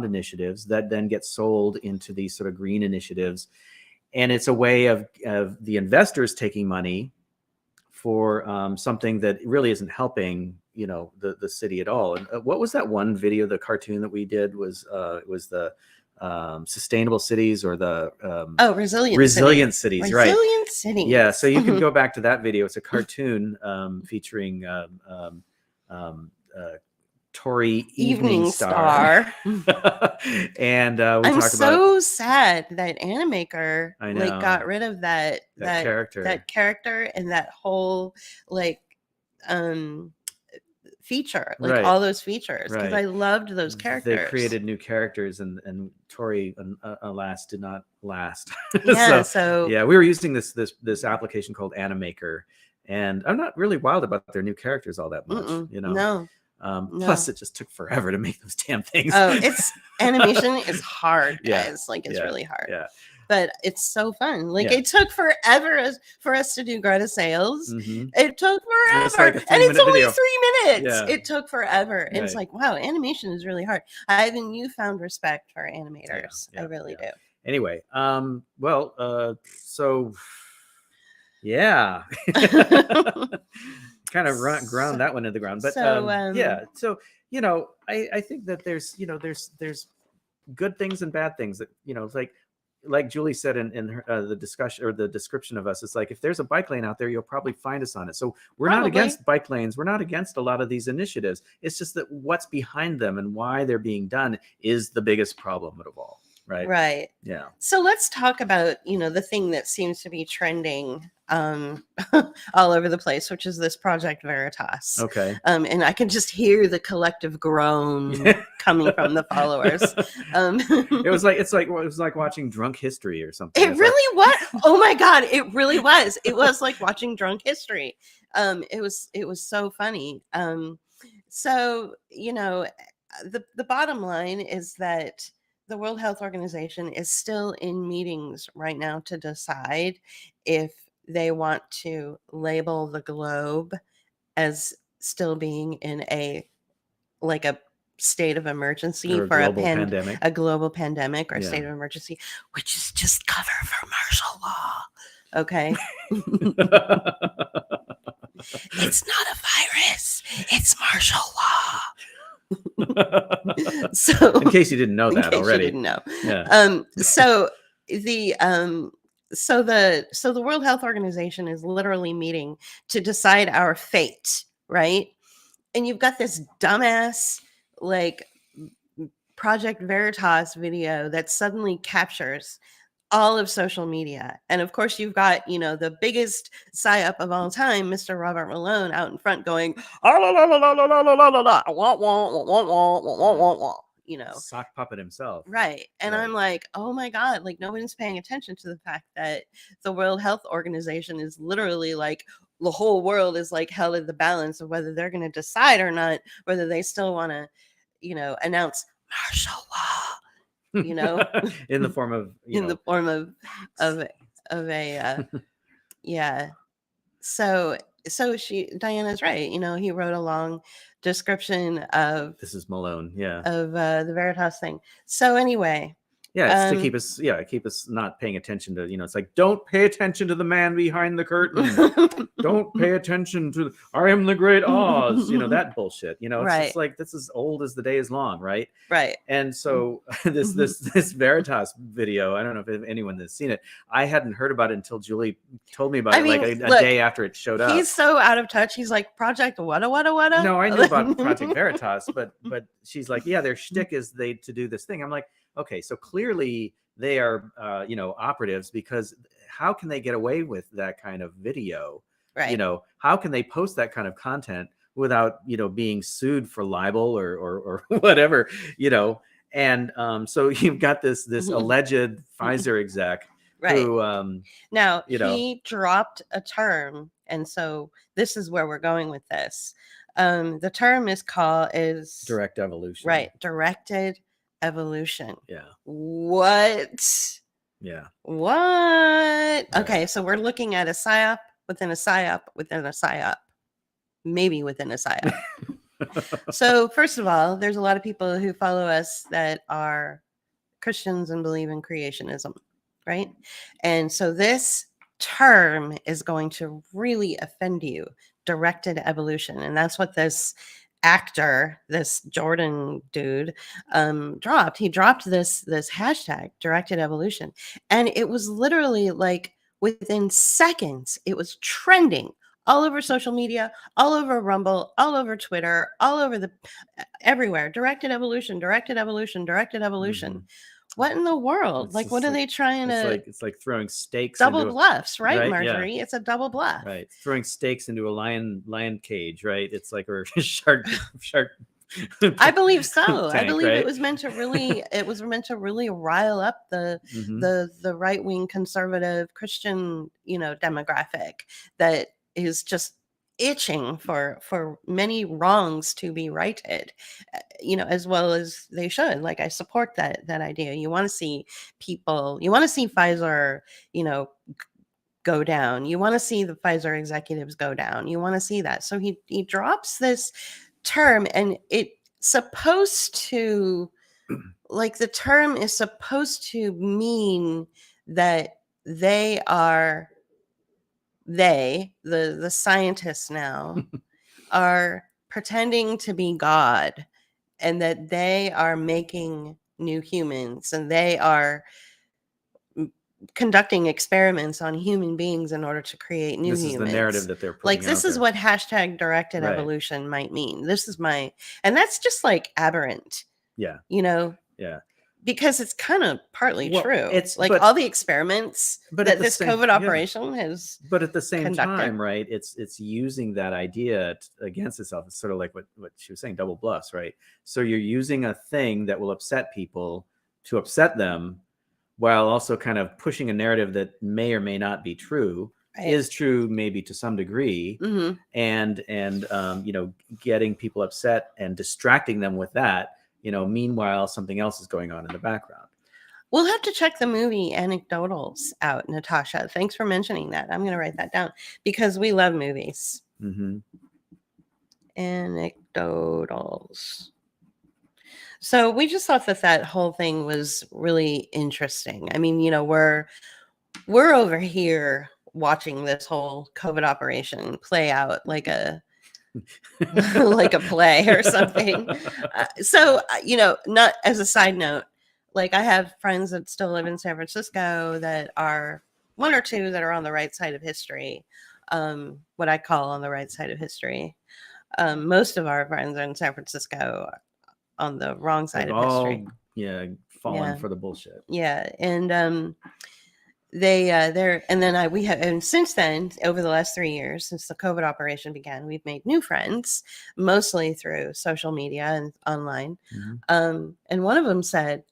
initiatives that then get sold into these sort of green initiatives. And it's a way of the investors taking money for something that really isn't helping, the city at all. And what was that one video, the cartoon that we did was the sustainable cities, or the resilient cities, right? resilient cities. Yeah, so you can go back to that video. It's a cartoon featuring Tory Evening Star. And I'm talk so about sad that Animaker I know. got rid of that character and that whole feature, Right. all those features, because Right. I loved those characters. They created new characters, and Tory, alas, did not last. Yeah, yeah, we were using this application called Animaker, and I'm not really wild about their new characters all that much. No. Plus, it just took forever to make those damn things. Oh, animation is hard, guys. Yeah. It's really hard. Yeah. But it's so fun. It took forever for us to do Greta Sales. Mm-hmm. It took forever. And it's only video. 3 minutes. Yeah. It took forever. Right. And it's like, wow, animation is really hard. I have a newfound respect for animators. I really do. Anyway, so yeah. Kind of ground that one in the ground. But so I think that there's good things and bad things that, like Julie said in her, the discussion or the description of us, it's like, if there's a bike lane out there, you'll probably find us on it. So we're not against bike lanes. We're not against a lot of these initiatives. It's just that what's behind them and why they're being done is the biggest problem of all. Right. Yeah. So let's talk about, the thing that seems to be trending all over the place, which is this Project Veritas. Okay. And I can just hear the collective groan coming from the followers. It was like watching Drunk History or something. It really was. Oh my God, it really was. It was like watching Drunk History. It was so funny. So the bottom line is that the World Health Organization is still in meetings right now to decide if they want to label the globe as still being in a state of emergency or for a pandemic. A global pandemic or state of emergency, which is just cover for martial law. Okay. It's not a virus. It's martial law. So in case you didn't know that already. Yeah. So the World Health Organization is literally meeting to decide our fate, right? And you've got this dumbass Project Veritas video that suddenly captures all of social media. And of course, you've got, the biggest psyop of all time, Mr. Robert Malone, out in front going, sock puppet himself. Right. And I'm like, oh my God, nobody's paying attention to the fact that the World Health Organization is literally the whole world is held in the balance of whether they're going to decide or not, whether they still want to, announce martial law. In the form of a yeah. So Diana's right. He wrote a long description of this is Malone, of the Veritas thing. So anyway, it's to keep us not paying attention to, it's like, don't pay attention to the man behind the curtain. Don't pay attention to I am the great Oz, that bullshit. It's just like, this is old as the day is long, right? Right. And so this Veritas video, I don't know if anyone has seen it. I hadn't heard about it until Julie told me about it a day after it showed up. He's so out of touch. He's like, Project what? No, I knew about Project Veritas, but she's like, their shtick is to do this thing. I'm like, okay, so clearly they are, operatives, because how can they get away with that kind of video? Right. How can they post that kind of content without, being sued for libel or whatever, And so you've got this alleged Pfizer exec, right? Who, now he dropped a term, and so this is where we're going with this. The term is direct evolution. Right, directed evolution. Yeah. What? Yeah. What? Yeah. Okay, so we're looking at a psyop within a psyop within a psyop, maybe within a psyop. So first of all, there's a lot of people who follow us that are Christians and believe in creationism, right? And so this term is going to really offend you. Directed evolution. And that's what this actor, this Jordan dude, dropped. He dropped this hashtag, directed evolution. And it was literally like within seconds, it was trending all over social media, all over Rumble, all over Twitter, all over the everywhere. Directed evolution, directed evolution, directed evolution. Mhm. What in the world? It's Like, just what are like- they trying to It's like throwing stakes double into bluffs, right, right? Yeah. Marjorie? It's a double bluff. right, throwing stakes into a lion cage, right? It's like or shark. I believe so. I tank, believe right? it was meant to really rile up the Mhm. the right-wing conservative Christian, demographic that is just itching for many wrongs to be righted, as well as they should. Like, I support that idea. You want to see Pfizer, go down. You want to see the Pfizer executives go down. You want to see that. So he drops this term, and it's supposed to, like, the term is supposed to mean that the scientists now are pretending to be God, and that they are making new humans, and they are conducting experiments on human beings in order to create new This humans. is the narrative that they're putting Like, this out is there. what hashtag directed Right. evolution might mean. This is and that's just like aberrant, Yeah. Yeah. because it's kind of partly Well, true. it's- like but- all the experiments but at that the this same- COVID yeah. operation has. But at the same conducted. time, right? It's using that idea against itself. It's sort of like what she was saying, double bluffs, right? So you're using a thing that will upset people to upset them, while also kind of pushing a narrative that may or may not be true, Right. is true maybe to some degree, Mhm. and getting people upset and distracting them with that. Meanwhile, something else is going on in the background. We'll have to check the movie Anecdotals out, Natasha. Thanks for mentioning that. I'm going to write that down because we love movies. Mm-hmm. Anecdotals. So we just thought that whole thing was really interesting. I mean, we're over here watching this whole COVID operation play out like a like a play or something. Not as a side note, like, I have friends that still live in San Francisco that are one or two that are on the right side of history. What I call on the right side of history. Most of our friends in San Francisco are on the wrong side They've of all, history. fallen Yeah. for the bullshit. Yeah, and and since then, over the last 3 years, since the COVID operation began, we've made new friends, mostly through social media and online. Mhm. And one of them said,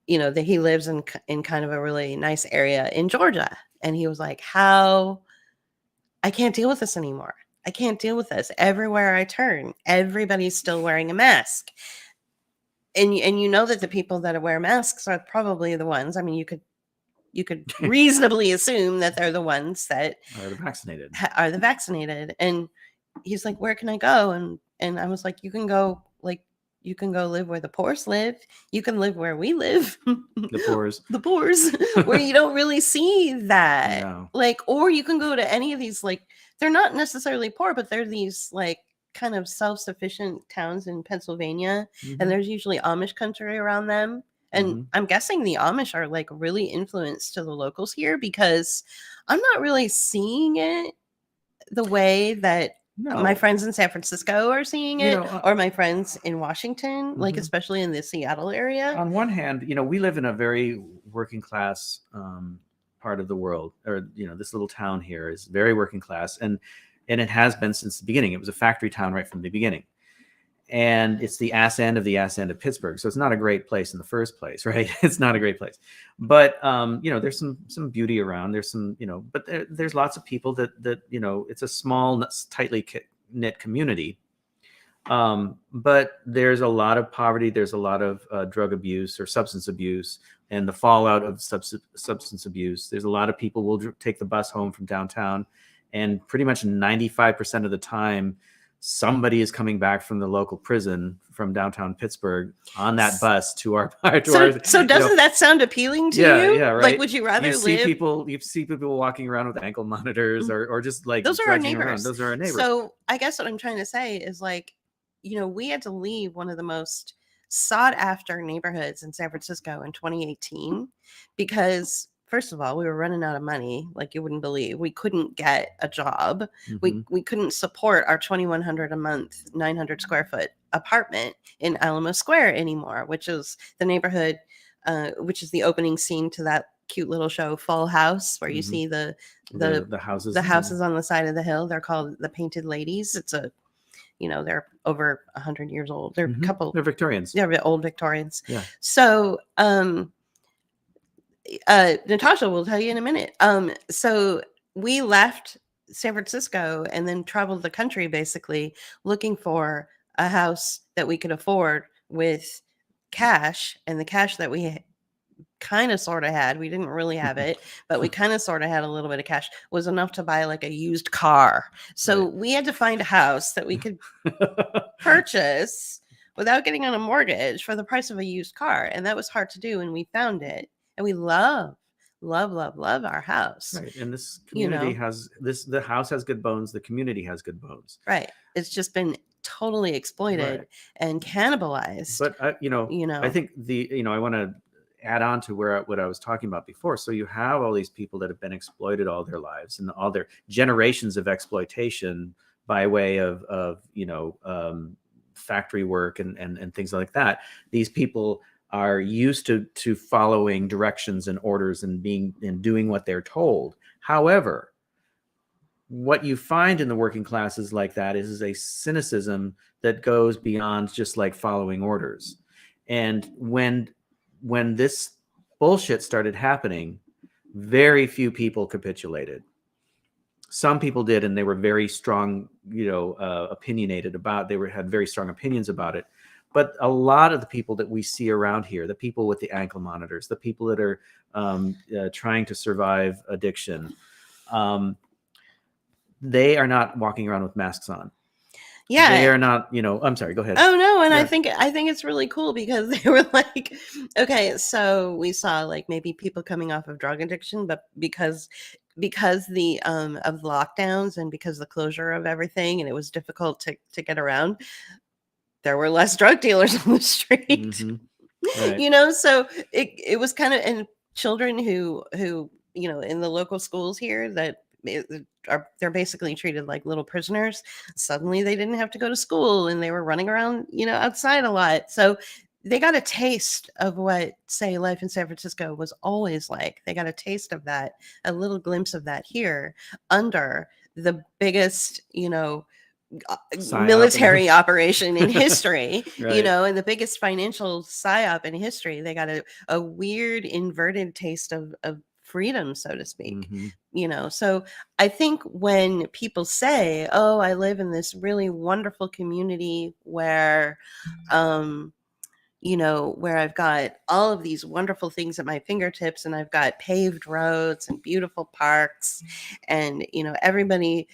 that he lives in kind of a really nice area in Georgia, and he was like, "How I can't deal with this anymore. I can't deal with this. Everywhere I turn, everybody's still wearing a mask." And that the people that wear masks are probably the ones. I mean, you could reasonably assume that they're the ones that Are vaccinated. are the vaccinated. And he's like, "Where can I go?" And I was like, you can go live where the poors live. You can live where we live. The poors. The poors, where you don't really see that. No. Like, or you can go to any of these, like, they're not necessarily poor, but they're these, like, kind of self-sufficient towns in Pennsylvania. Mhm. And there's usually Amish country around them. And Mhm. I'm guessing the Amish are, like, really influenced to the locals here, because I'm not really seeing it the way that my No. friends in San Francisco are seeing You it, know, or my friends in Washington, like, Mhm. especially in the Seattle area. On one hand, we live in a very working class part of the world, or this little town here is very working class, and it has been since the beginning. It was a factory town right from the beginning, and it's the ass end of Pittsburgh, so it's not a great place in the first place, right? It's not a great place, but there's some beauty around. There's some, but there's lots of people that it's a small, tightly knit community. But there's a lot of poverty. There's a lot of drug abuse or substance abuse, and the fallout of substance abuse. There's a lot of people will take the bus home from downtown, and pretty much 95% of the time, somebody is coming back from the local prison from downtown Pittsburgh on that bus to our so doesn't that sound appealing to you? Yeah, right. Like, would you rather you see people walking around with ankle monitors or just like those are our trudging around. neighbors. Those are our neighbors. So I guess what I'm trying to say is, like, we had to leave one of the most sought after neighborhoods in San Francisco in 2018 because, first of all, we were running out of money, like you wouldn't believe. We couldn't get a job. We couldn't support our $2,100 a month, 900 square foot apartment in Alamo Square anymore, which is the neighborhood, which is the opening scene to that cute little show Full House, where you see the houses on the side of the hill. They're called the Painted Ladies. It's a they're over 100 years old. They're a couple. They're Victorians. They're old Victorians. Yeah. So, Natasha will tell you in a minute. So we left San Francisco and then traveled the country basically looking for a house that we could afford with cash, and the cash that we kind of sort of had, we didn't really have it, but we kind of sort of had a little bit of cash, was enough to buy like a used car. So we had to find a house that we could purchase without getting on a mortgage for the price of a used car. And that was hard to do. And we found it, and we love our house. Right. And this community the house has good bones. The community has good bones. Right. It's just been totally exploited and cannibalized. But I think I want to add on to what I was talking about before. So you have all these people that have been exploited all their lives and all their generations of exploitation by way of factory work and things like that. These people are used to following directions and orders and doing what they're told. However, what you find in the working classes like that is a cynicism that goes beyond just like following orders. And when this bullshit started happening, very few people capitulated. Some people did, and they were very strong, opinionated about. Had very strong opinions about it. But a lot of the people that we see around here, the people with the ankle monitors, the people that are trying to survive addiction, they are not walking around with masks on. Yeah, they are not, I'm sorry, go ahead. Oh no, and I think it's really cool because they were like, okay, so we saw like maybe people coming off of drug addiction, but because the of lockdowns and because the closure of everything, and it was difficult to get around, there were less drug dealers on the street. Right. So it was kind of, and children who in the local schools here that they're basically treated like little prisoners. Suddenly they didn't have to go to school and they were running around, outside a lot. So they got a taste of what, say, life in San Francisco was always like. They got a taste of that, a little glimpse of that here under the biggest, military operation in history, right. And the biggest financial psyop in history. They got a weird inverted taste of freedom, so to speak. So I think when people say, oh, I live in this really wonderful community where where I've got all of these wonderful things at my fingertips, and I've got paved roads and beautiful parks, and everybody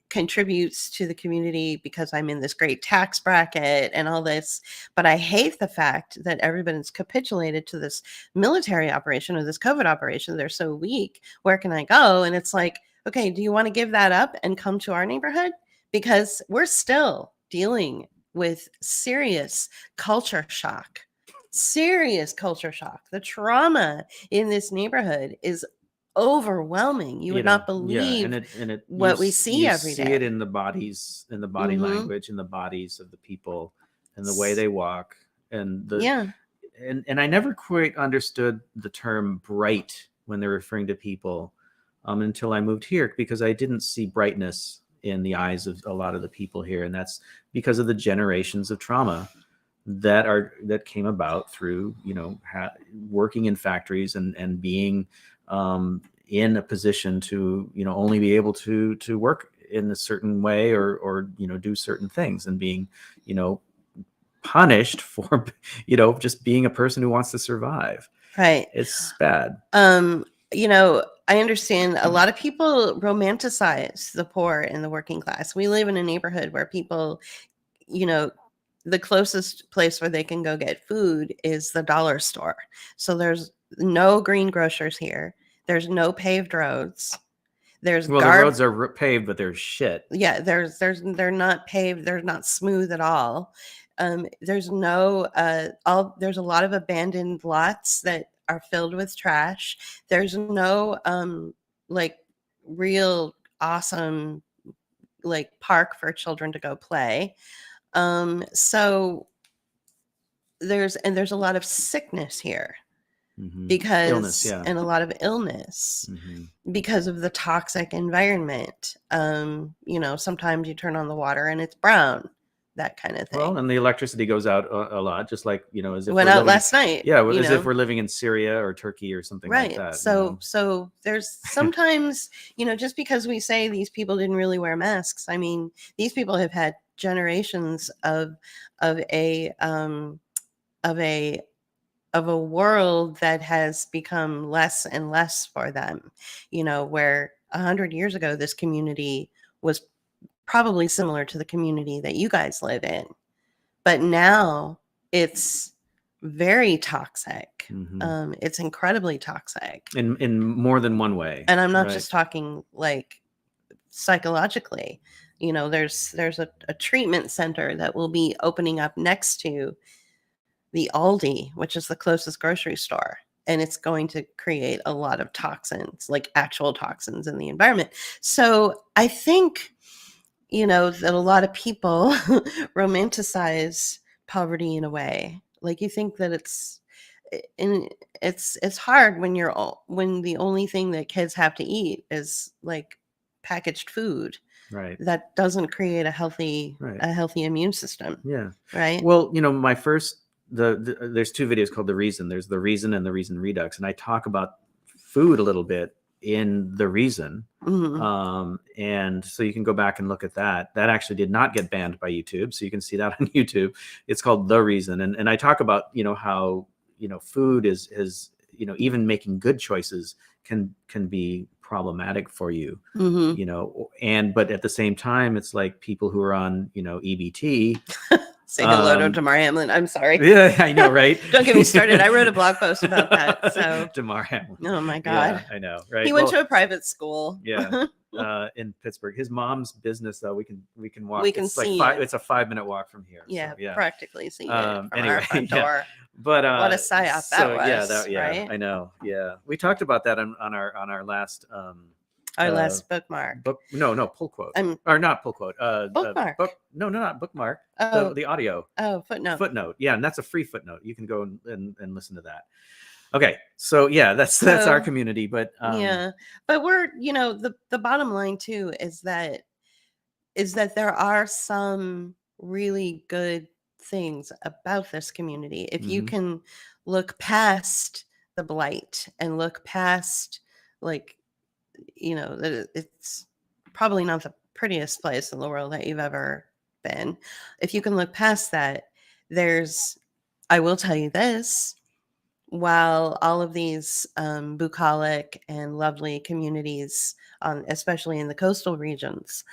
contributes to the community because I'm in this great tax bracket and all this. But I hate the fact that everybody's capitulated to this military operation or this COVID operation. They're so weak. Where can I go? And it's like, okay, do you want to give that up and come to our neighborhood? Because we're still dealing with serious culture shock. The trauma in this neighborhood is overwhelming. You would not believe what we see every day. You see it in the bodies, in the body language, in the bodies of the people, and the way they walk, and and I never quite understood the term bright when they're referring to people until I moved here, because I didn't see brightness in the eyes of a lot of the people here, and that's because of the generations of trauma that came about through working in factories and being in a position to only be able to work in a certain way or do certain things, and being punished for just being a person who wants to survive. Right. It's bad. I understand a lot of people romanticize the poor and the working class. We live in a neighborhood where people, you know, the closest place where they can go get food is the dollar store. So there's no green grocers here. There's no paved roads. There's the roads are paved, but they're shit. Yeah, they're not paved. They're not smooth at all. There's no there's a lot of abandoned lots that are filled with trash. There's no like real awesome like park for children to go play. So there's a lot of sickness here because illness, yeah. and a lot of illness because of the toxic environment. You know, sometimes you turn on the water and it's brown, that kind of thing. Well, and the electricity goes out a lot, just like, you know, as if went out last night. Yeah, as if we're living in Syria or Turkey or something right. like that. So so there's sometimes, you know, just because we say these people didn't really wear masks, I mean, these people have had generations of a world that has become less and less for them, you know, where 100 years ago, this community was probably similar to the community that you guys live in. But now it's very toxic. It's incredibly toxic. In more than one way. And I'm not just talking like psychologically. You know, there's a treatment center that will be opening up next to the Aldi, which is the closest grocery store. And it's going to create a lot of toxins, like actual toxins in the environment. So I think, you know, that a lot of people romanticize poverty in a way. Like you think that it's hard when the only thing that kids have to eat is like packaged food. Right. That doesn't create a healthy immune system. Yeah. Right. Well, you know, my first there's two videos called The Reason. There's The Reason and The Reason Redux. And I talk about food a little bit in The Reason. And so you can go back and look at that. That actually did not get banned by YouTube. So you can see that on YouTube. It's called The Reason. And I talk about, you know, how, you know, food is, you know, even making good choices can be problematic for you, you know, but at the same time, it's like people who are on, you know, EBT. Say hello to Damar Hamlin. I'm sorry. Yeah, I know, right? Don't get me started. I wrote a blog post about that. So Damar Hamlin. Oh my God. Yeah, I know, right? He went to a private school. Yeah. In Pittsburgh. His mom's business, though, we can walk. We can see it's a 5-minute walk from here. Yeah, so, yeah. Practically see it from anyway, our front door. But what a psyop that was. Right? I know. Yeah, we talked about that on our last last bookmark. Pull quote. Or not pull quote. Bookmark. Not bookmark. Oh, the audio. Oh, footnote. Footnote. Yeah, and that's a free footnote. You can go and listen to that. Okay, so yeah, that's our community. But yeah, but we're, you know, the bottom line too is that there are some really good things about this community. If you can look past the blight and look past, like, you know, that it's probably not the prettiest place in the world that you've ever been. If you can look past that, I will tell you this, while all of these bucolic and lovely communities, especially in the coastal regions,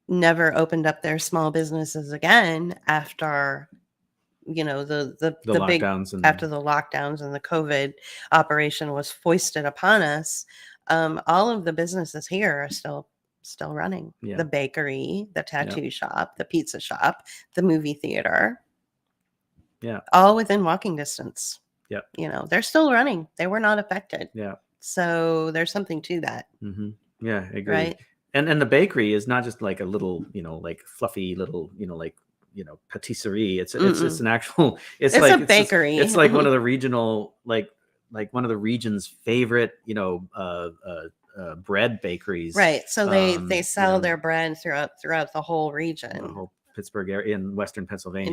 never opened up their small businesses again after, you know, the lockdowns after the lockdowns and the COVID operation was foisted upon us. All of the businesses here are still running. Yeah. The bakery, the tattoo shop, the pizza shop, the movie theater. Yeah. All within walking distance. Yeah. You know, they're still running. They were not affected. Yeah. So there's something to that. Yeah, I agree. Right. And the bakery is not just like a little, you know, like fluffy little, you know, like, you know, patisserie. It's an actual. It's like a bakery. It's like one of the regional, like one of the region's favorite, you know, bread bakeries. Right. So they sell their bread throughout the whole region. The whole Pittsburgh area, in Western Pennsylvania.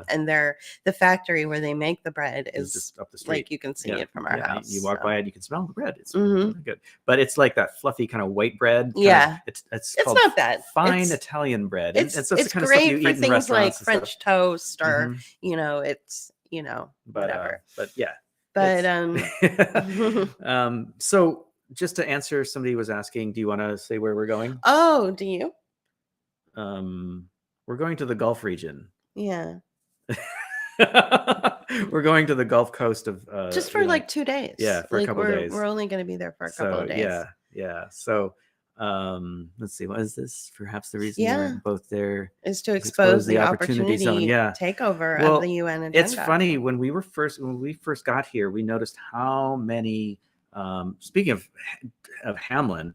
And the factory where they make the bread is just up the street. Like you can see it from our house. You walk by it, you can smell the bread. It's really good, but it's like that fluffy kind of white bread. It's not that fine Italian bread. It's kind great of for things like French toast or you know, it's, you know, but, whatever. But yeah. But So just to answer, somebody was asking, do you want to say where we're going? oh, do you? We're going to the Gulf region. Yeah. We're going to the Gulf Coast of Just for like 2 days. Yeah, for a couple days. We're only going to be there for a couple of days. Yeah. So let's see, what is this? Perhaps the reason we're both there is to expose the opportunity zone. Yeah. takeover of the UN agenda. It's funny, when we first got here, we noticed how many speaking of Hamlin,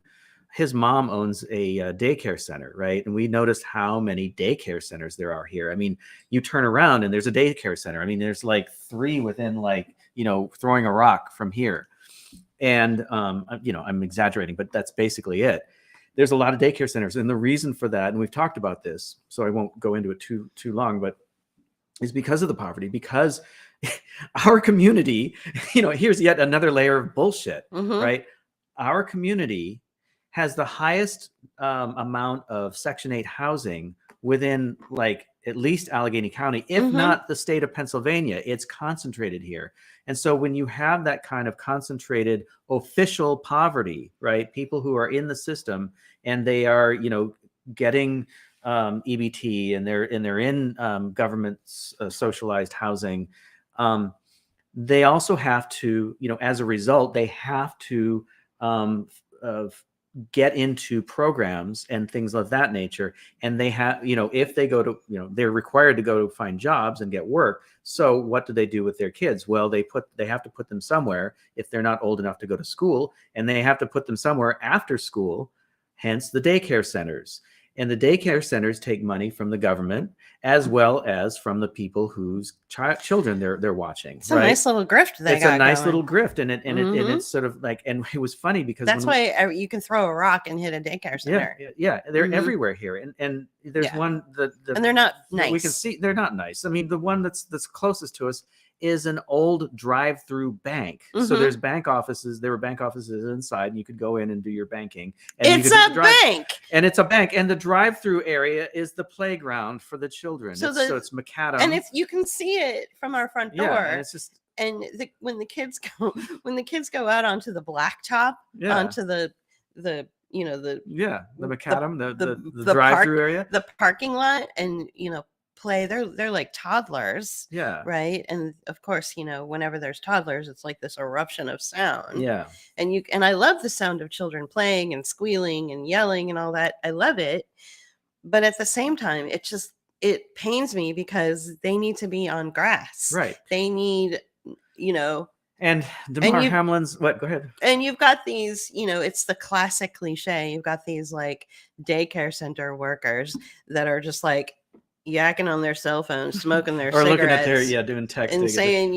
his mom owns a daycare center, right? And we noticed how many daycare centers there are here. I mean, you turn around and there's a daycare center. I mean, there's like 3 within, like, throwing a rock from here. And, I'm exaggerating, but that's basically it. There's a lot of daycare centers. And the reason for that, and we've talked about this, so I won't go into it too long, but is because of the poverty, because our community, here's yet another layer of bullshit, right? Our community has the highest amount of Section 8 housing within, like, at least Allegheny County, if not the state of Pennsylvania. It's concentrated here. And so when you have that kind of concentrated official poverty, right, people who are in the system and they are, getting EBT, and they're in government socialized housing, they also have to, as a result, they have to get into programs and things of that nature. And they have, if they go to, they're required to go to find jobs and get work. So what do they do with their kids? Well, they have to put them somewhere if they're not old enough to go to school, and they have to put them somewhere after school, hence the daycare centers. And the daycare centers take money from the government as well as from the people whose children they're watching. It's a nice little grift. It's a nice little grift, and it's sort of like, and it was funny because that's why you can throw a rock and hit a daycare center. Yeah, they're everywhere here, and there's one and they're not nice. We can see they're not nice. I mean, the one that's closest to us is an old drive-through bank. So there's bank offices. There were bank offices inside, and you could go in and do your banking. And it's a bank. And it's a bank. And the drive-through area is the playground for the children. So it's macadam. And you can see it from our front door. Yeah, and it's just. And when the kids go out onto the blacktop, onto the macadam, the drive-through area, the parking lot, and play, they're like toddlers, right? And of course, whenever there's toddlers, it's like this eruption of sound, and I love the sound of children playing and squealing and yelling and all that. I love it, but at the same time, it pains me because they need to be on grass, right? They need, and DeMar Hamlin's what? Go ahead. And you've got these, it's the classic cliche. You've got these like daycare center workers that are just like yakking on their cell phones, smoking their or cigarettes, looking at their doing texting and saying,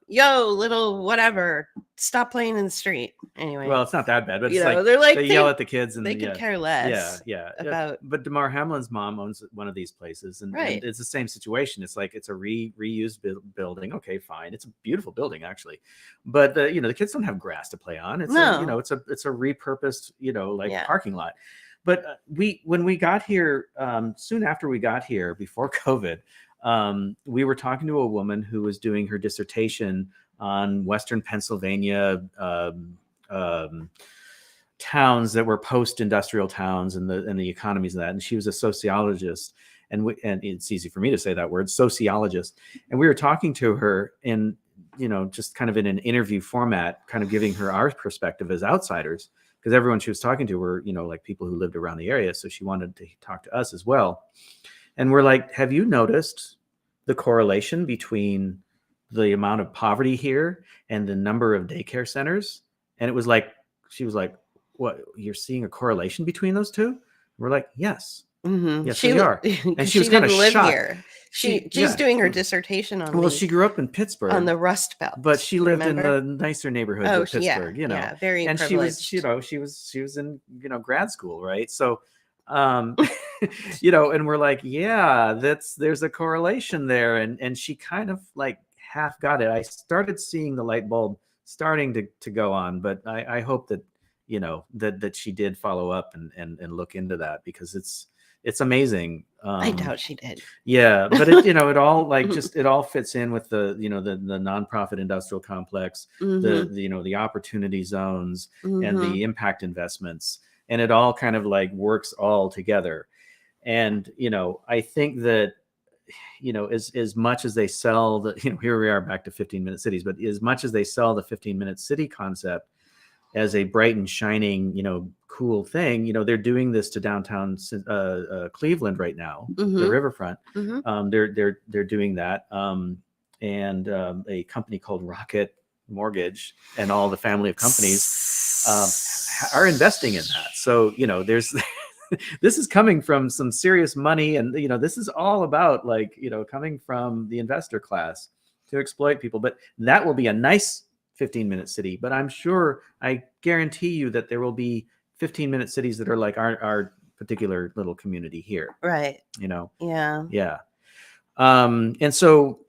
yo, little whatever, stop playing in the street. Anyway, well, it's not that bad, but it's they're like, they yell at the kids, and they could care less. About. But DeMar Hamlin's mom owns one of these places, and it's the same situation. It's like it's a reused building. Okay, fine, it's a beautiful building actually, but the kids don't have grass to play on. It's it's a repurposed parking lot. But when we got here, soon after we got here, before COVID, we were talking to a woman who was doing her dissertation on Western Pennsylvania towns that were post-industrial towns and the economies of that. And she was a sociologist, and it's easy for me to say that word, sociologist. And we were talking to her in, just kind of in an interview format, kind of giving her our perspective as outsiders, because everyone she was talking to were, like people who lived around the area. So she wanted to talk to us as well. And we're like, have you noticed the correlation between the amount of poverty here and the number of daycare centers? And it was like, she was like, what, you're seeing a correlation between those two? We're like, yes. Yes, we are. And she was kind of shocked. Here. She's doing her dissertation on. Well, she grew up in Pittsburgh on the Rust Belt, but she lived in the nicer neighborhoods of Pittsburgh. Very and privileged. she was in grad school, right? So, and we're like, there's a correlation there, and she kind of like half got it. I started seeing the light bulb starting to go on, but I hope that that she did follow up and look into that, because It's amazing. I doubt she did. Yeah, but it, it all like just it all fits in with the the nonprofit industrial complex, Mm-hmm. the opportunity zones and Mm-hmm. the impact investments, and it all kind of like works all together. And I think that as much as they sell the here we are back to 15-minute cities, but as much as they sell the 15-minute city concept as a bright and shining, cool thing, they're doing this to downtown Cleveland right now, Mm-hmm. the riverfront. Mm-hmm. They're doing that, and a company called Rocket Mortgage and all the family of companies are investing in that. So there's this is coming from some serious money, and this is all about like coming from the investor class to exploit people. But that will be a nice 15-minute city, but I'm sure, I guarantee you that there will be 15-minute cities that are like our particular little community here. Right. Yeah. Yeah. And so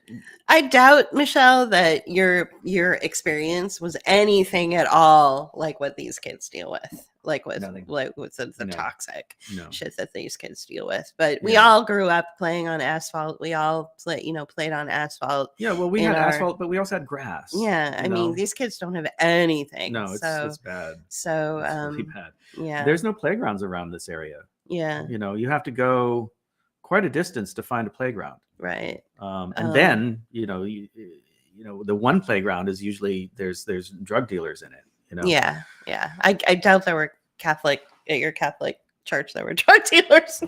I doubt, Michelle, that your experience was anything at all like what these kids deal with, like with the toxic shit that these kids deal with. But we all grew up playing on asphalt. We all played on asphalt. Yeah, well, we had asphalt, but we also had grass. Yeah, I mean, these kids don't have anything. No, it's bad. So it's really bad. Yeah, there's no playgrounds around this area. Yeah, you have to go quite a distance to find a playground. Right. And then the one playground is usually there's drug dealers in it. Yeah. I doubt there were Catholic at your Catholic church. There were drug dealers.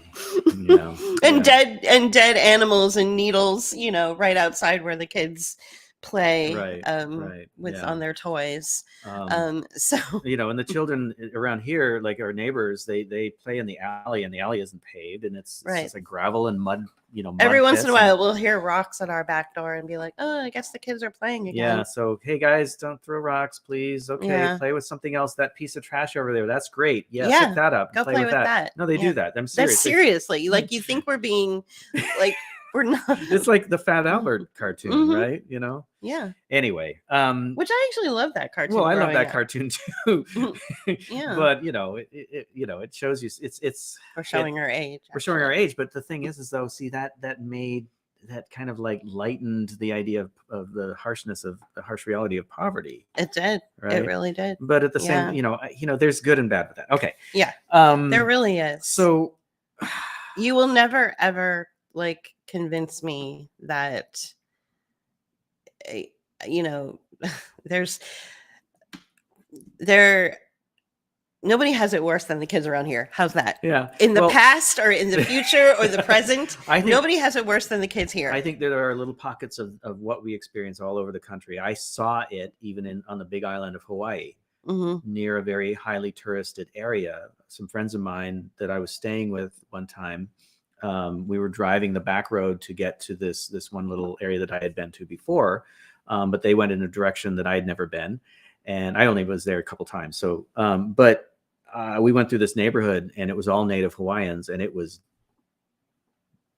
And dead animals and needles. Right outside where the kids play. Right. On their toys. So and the children around here, like our neighbors, they play in the alley, and the alley isn't paved, and it's just like gravel and mud. Mud every once in a while we'll hear rocks at our back door and be like, oh, I guess the kids are playing again. Yeah, so hey guys, don't throw rocks, please. Okay, play with something else. That piece of trash over there, that's great. Yeah, pick that up. Go play with that. No, they do that. I'm serious. That's seriously, like, you think we're being like, we're not. It's like the Fat Albert cartoon, right? Yeah. Anyway, which I actually love that cartoon. Well, I love that cartoon too. Yeah. But it shows you it's we're showing our age. We're showing our age, but the thing is though, see that made that kind of like lightened the idea of the harshness of the harsh reality of poverty. It did. Right? It really did. But at the same, there's good and bad with that. Okay. Yeah. There really is. So you will never ever like convince me that nobody has it worse than the kids around here. How's that? Yeah. In the past or in the future or the present, I think nobody has it worse than the kids here. I think there are little pockets of what we experience all over the country. I saw it even on the big island of Hawaii, near a very highly touristed area. Some friends of mine that I was staying with one time, we were driving the back road to get to this one little area that I had been to before, but they went in a direction that I had never been, and I only was there a couple times. So, but we went through this neighborhood, and it was all native Hawaiians, and it was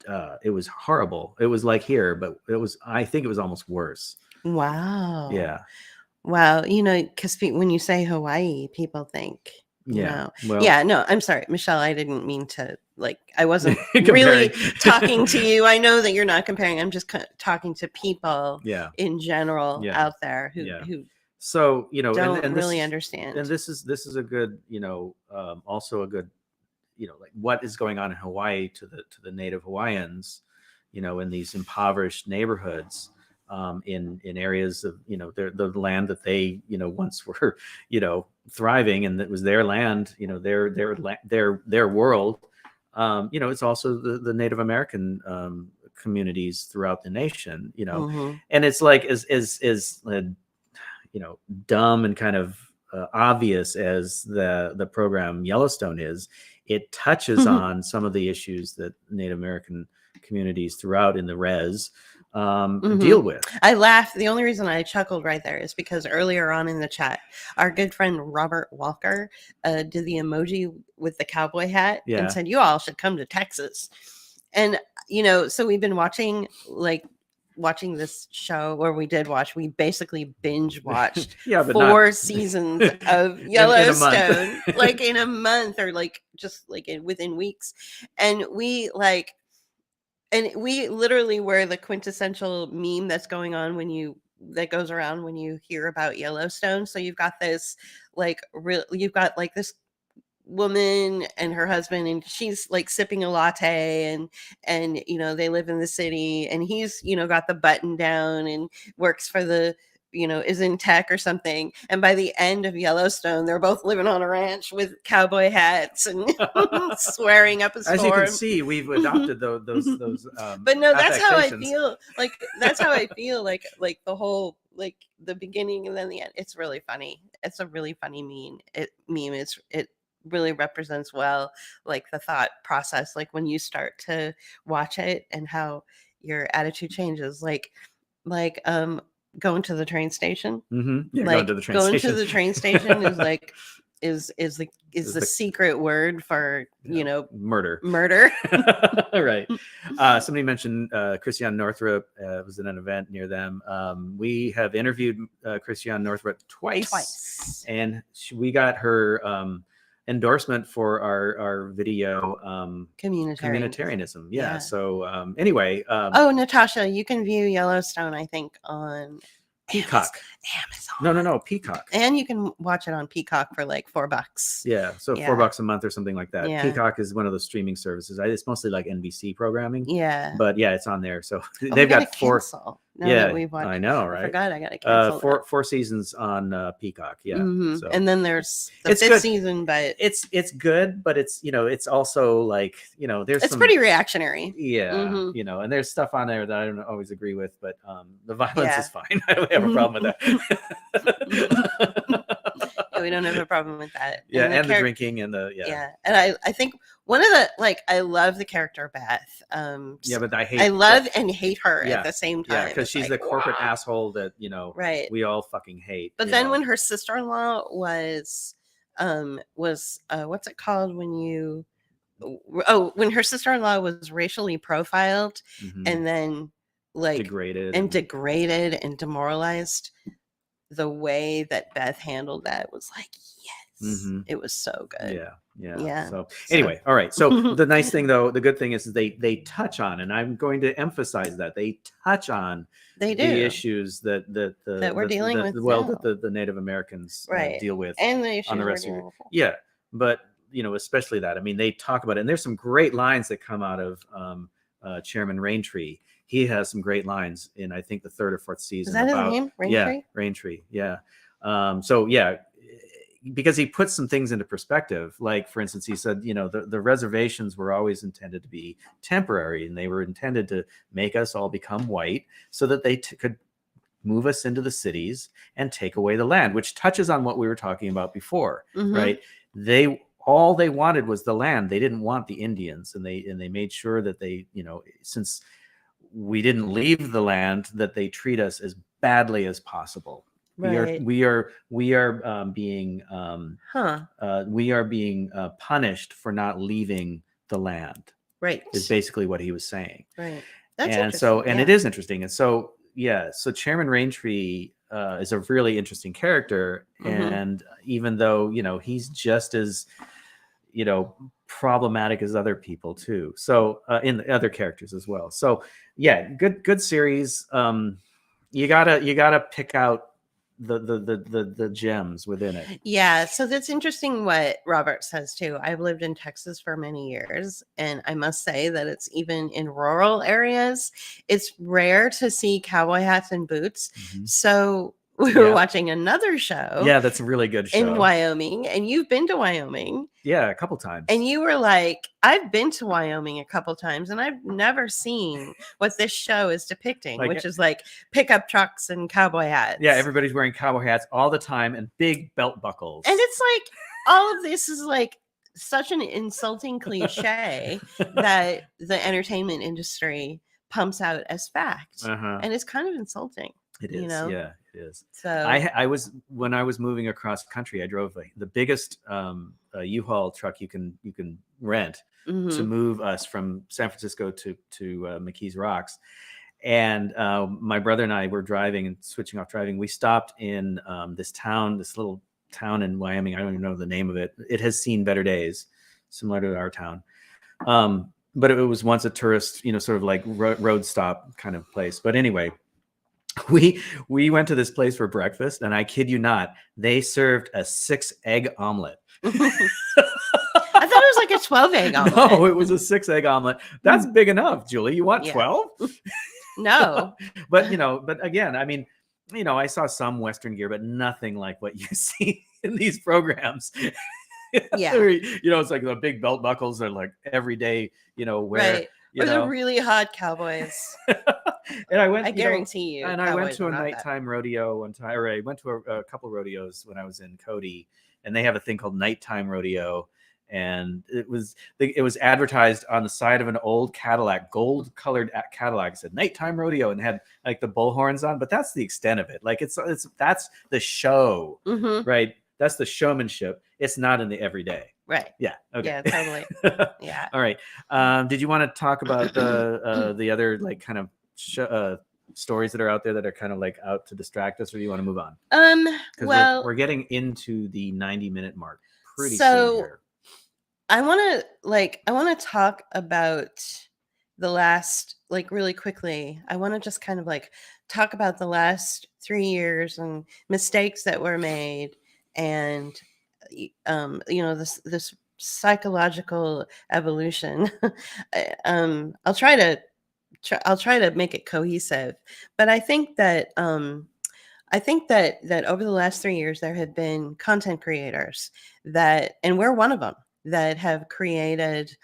horrible. It was like here, but I think it was almost worse. Wow. Yeah. Wow. Because when you say Hawaii, people think. Well, no, I'm sorry, Michelle. I didn't mean to, I wasn't really talking to you. I know that you're not comparing. I'm just talking to people in general out there who so, don't and really understand. And this is a good, also a good, like what is going on in Hawaii to the native Hawaiians, in these impoverished neighborhoods. In areas of the land that they once were thriving, and that was their land, their world. It's also the Native American communities throughout the nation. And it's like as dumb and kind of obvious as the program Yellowstone is. It touches on some of the issues that Native American communities throughout in the res deal with. I laughed. The only reason I chuckled right there is because earlier on in the chat, our good friend Robert Walker did the emoji with the cowboy hat and said, "You all should come to Texas." And so we've been watching watching this show, or we basically binge watched Yeah, but 4 seasons of in a Yellowstone, month. like in a month, or like just like within weeks. And we literally were the quintessential meme that goes around when you hear about Yellowstone. So you've got this you've got like this woman and her husband, and she's like sipping a latte, and they live in the city, and he's got the button down and works for the is in tech or something. And by the end of Yellowstone, they're both living on a ranch with cowboy hats and swearing up a storm. As you can see, we've adopted those but no, that's how I affectations. feel. Like that's how I feel. Like the whole, like the beginning and then the end. It's really funny. It's a really funny meme. It really represents well like the thought process, like when you start to watch it and how your attitude changes. Like going to the train station. Yeah, Like going to the train station is like is the secret word for murder. Right. Somebody mentioned Christiane Northrup was in an event near them. We have interviewed Christiane Northrup twice. And we got her endorsement for our video communitarianism. Yeah. So anyway, Natasha, you can view Yellowstone, I think, on Peacock. Amazon. No, Peacock. And you can watch it on Peacock for like $4. Yeah, so $4 a month or something like that. Yeah. Peacock is one of those streaming services. It's mostly like NBC programming. Yeah. But yeah, it's on there. So they've got 4. I know, right? I forgot I got to cancel. 4 seasons on Peacock. Yeah. So, and then there's the 5th season, but it's good, but it's it's also like it's pretty reactionary. Yeah. And there's stuff on there that I don't always agree with, but the violence is fine. I don't have a problem with that. We don't have a problem with that. Yeah, and the drinking and the and I think one of the I love the character Beth. But I love and hate her at the same time. Yeah, because she's the corporate asshole that right. we all fucking hate. But then when her sister-in-law was what's it called when when her sister-in-law was racially profiled and then degraded and demoralized, the way that Beth handled that was like, yes, it was so good. Yeah. So anyway, all right. So the nice thing, though, the good thing is they touch on, and I'm going to emphasize that they touch on the issues that we're dealing with. Well, that the Native Americans deal with, and the issues on the rest of it. Yeah, but especially that. I mean, they talk about it, and there's some great lines that come out of Chairman Raintree. He has some great lines in, I think, the 3rd or 4th season. Is that his name? Raintree? Yeah, Raintree. Yeah. So yeah, because he puts some things into perspective. Like, for instance, he said, the reservations were always intended to be temporary, and they were intended to make us all become white so that they could move us into the cities and take away the land, which touches on what we were talking about before, right? All they wanted was the land. They didn't want the Indians, and they made sure that they, since we didn't leave the land, that they treat us as badly as possible. Right. We are being punished for not leaving the land. Right. Is basically what he was saying. Right. That's it is interesting. And so so Chairman Raintree is a really interesting character, and even though he's just as problematic as other people too. So in the other characters as well. So yeah, good series. You gotta pick out the gems within it. Yeah, so that's interesting what Robert says too. I've lived in Texas for many years, and I must say that it's even in rural areas, it's rare to see cowboy hats and boots. So we were watching another show. Yeah, that's a really good show. In Wyoming, and you've been to Wyoming. Yeah, a couple times. And you were like, I've been to Wyoming a couple times, and I've never seen what this show is depicting, which is like pickup trucks and cowboy hats. Yeah, everybody's wearing cowboy hats all the time and big belt buckles. And it's like, all of this is like such an insulting cliche that the entertainment industry pumps out as fact. And it's kind of insulting. It is. Yeah, it is. So when I was moving across country, I drove the biggest U-Haul truck you can rent to move us from San Francisco to McKees Rocks, And my brother and I were driving and switching off driving. We stopped in this little town in Wyoming. I don't even know the name of it. It has seen better days, similar to our town. But it was once a tourist, sort of like road stop kind of place. But anyway, we went to this place for breakfast, and I kid you not, they served a 6-egg omelet. I thought it was like a 12-egg omelet. No, it was a 6-egg omelet. That's big enough, Julie. You want 12? No. But again, I mean, I saw some Western gear, but nothing like what you see in these programs. Yeah. It's like the big belt buckles are like every day, wear. Right. Or the really hot cowboys. And I guarantee you. And I went to a nighttime rodeo one time. Or I went to a couple rodeos when I was in Cody, and they have a thing called nighttime rodeo. And it was advertised on the side of an old Cadillac, gold-colored Cadillac. It said nighttime rodeo, and had like the bullhorns on. But that's the extent of it. Like that's the show, right? That's the showmanship. It's not in the everyday. Right. Yeah. Okay. Yeah, totally. Yeah. All right. Did you want to talk about the other like kind of stories that are out there that are kind of like out to distract us, or do you want to move on? Well, we're getting into the 90-minute mark pretty soon here. I want to talk about the last, like, really quickly. I want to just kind of like talk about the last 3 years and mistakes that were made, and this psychological evolution. I'll try to make it cohesive, but I think that that over the last 3 years there have been content creators and we're one of them, that have created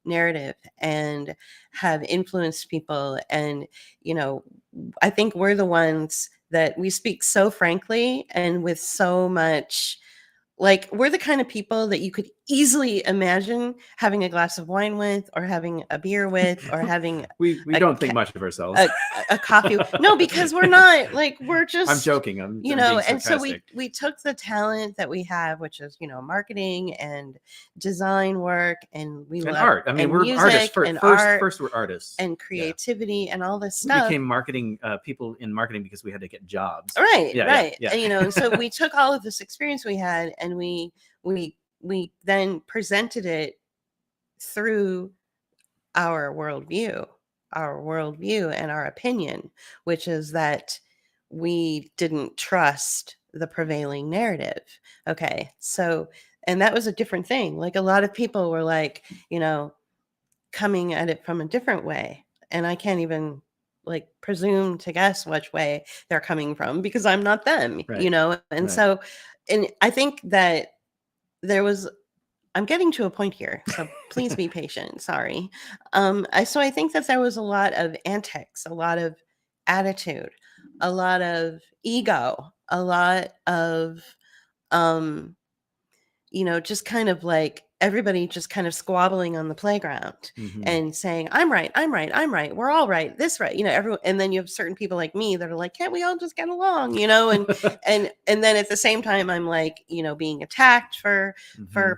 narrative and have influenced people. And I think we're the ones that we speak so frankly and with so much, like, we're the kind of people that you could easily imagine having a glass of wine with, or having a beer with, or having we don't think much of ourselves. A coffee. No, because we're not, like, we're just, I'm joking. I'm being and so sarcastic. we took the talent that we have, which is marketing and design work, and love art. I mean, we're artists first. We're artists and creativity and all this we stuff. became marketing people in marketing because we had to get jobs. Right. Yeah, right. Yeah. And so we took all of this experience we had, and we then presented it through our worldview and our opinion, which is that we didn't trust the prevailing narrative. Okay. So, and that was a different thing. Like, a lot of people were like, coming at it from a different way. And I can't even like presume to guess which way they're coming from, because I'm not them, Right. And Right. so, and I think that I'm getting to a point here, so please be patient. Sorry. So I think that there was a lot of antics, a lot of attitude, a lot of ego, a lot of, just kind of like everybody just kind of squabbling on the playground and saying, I'm right. We're all right. This right. Everyone. And then you have certain people like me that are like, can't we all just get along? And then at the same time, I'm like, being attacked for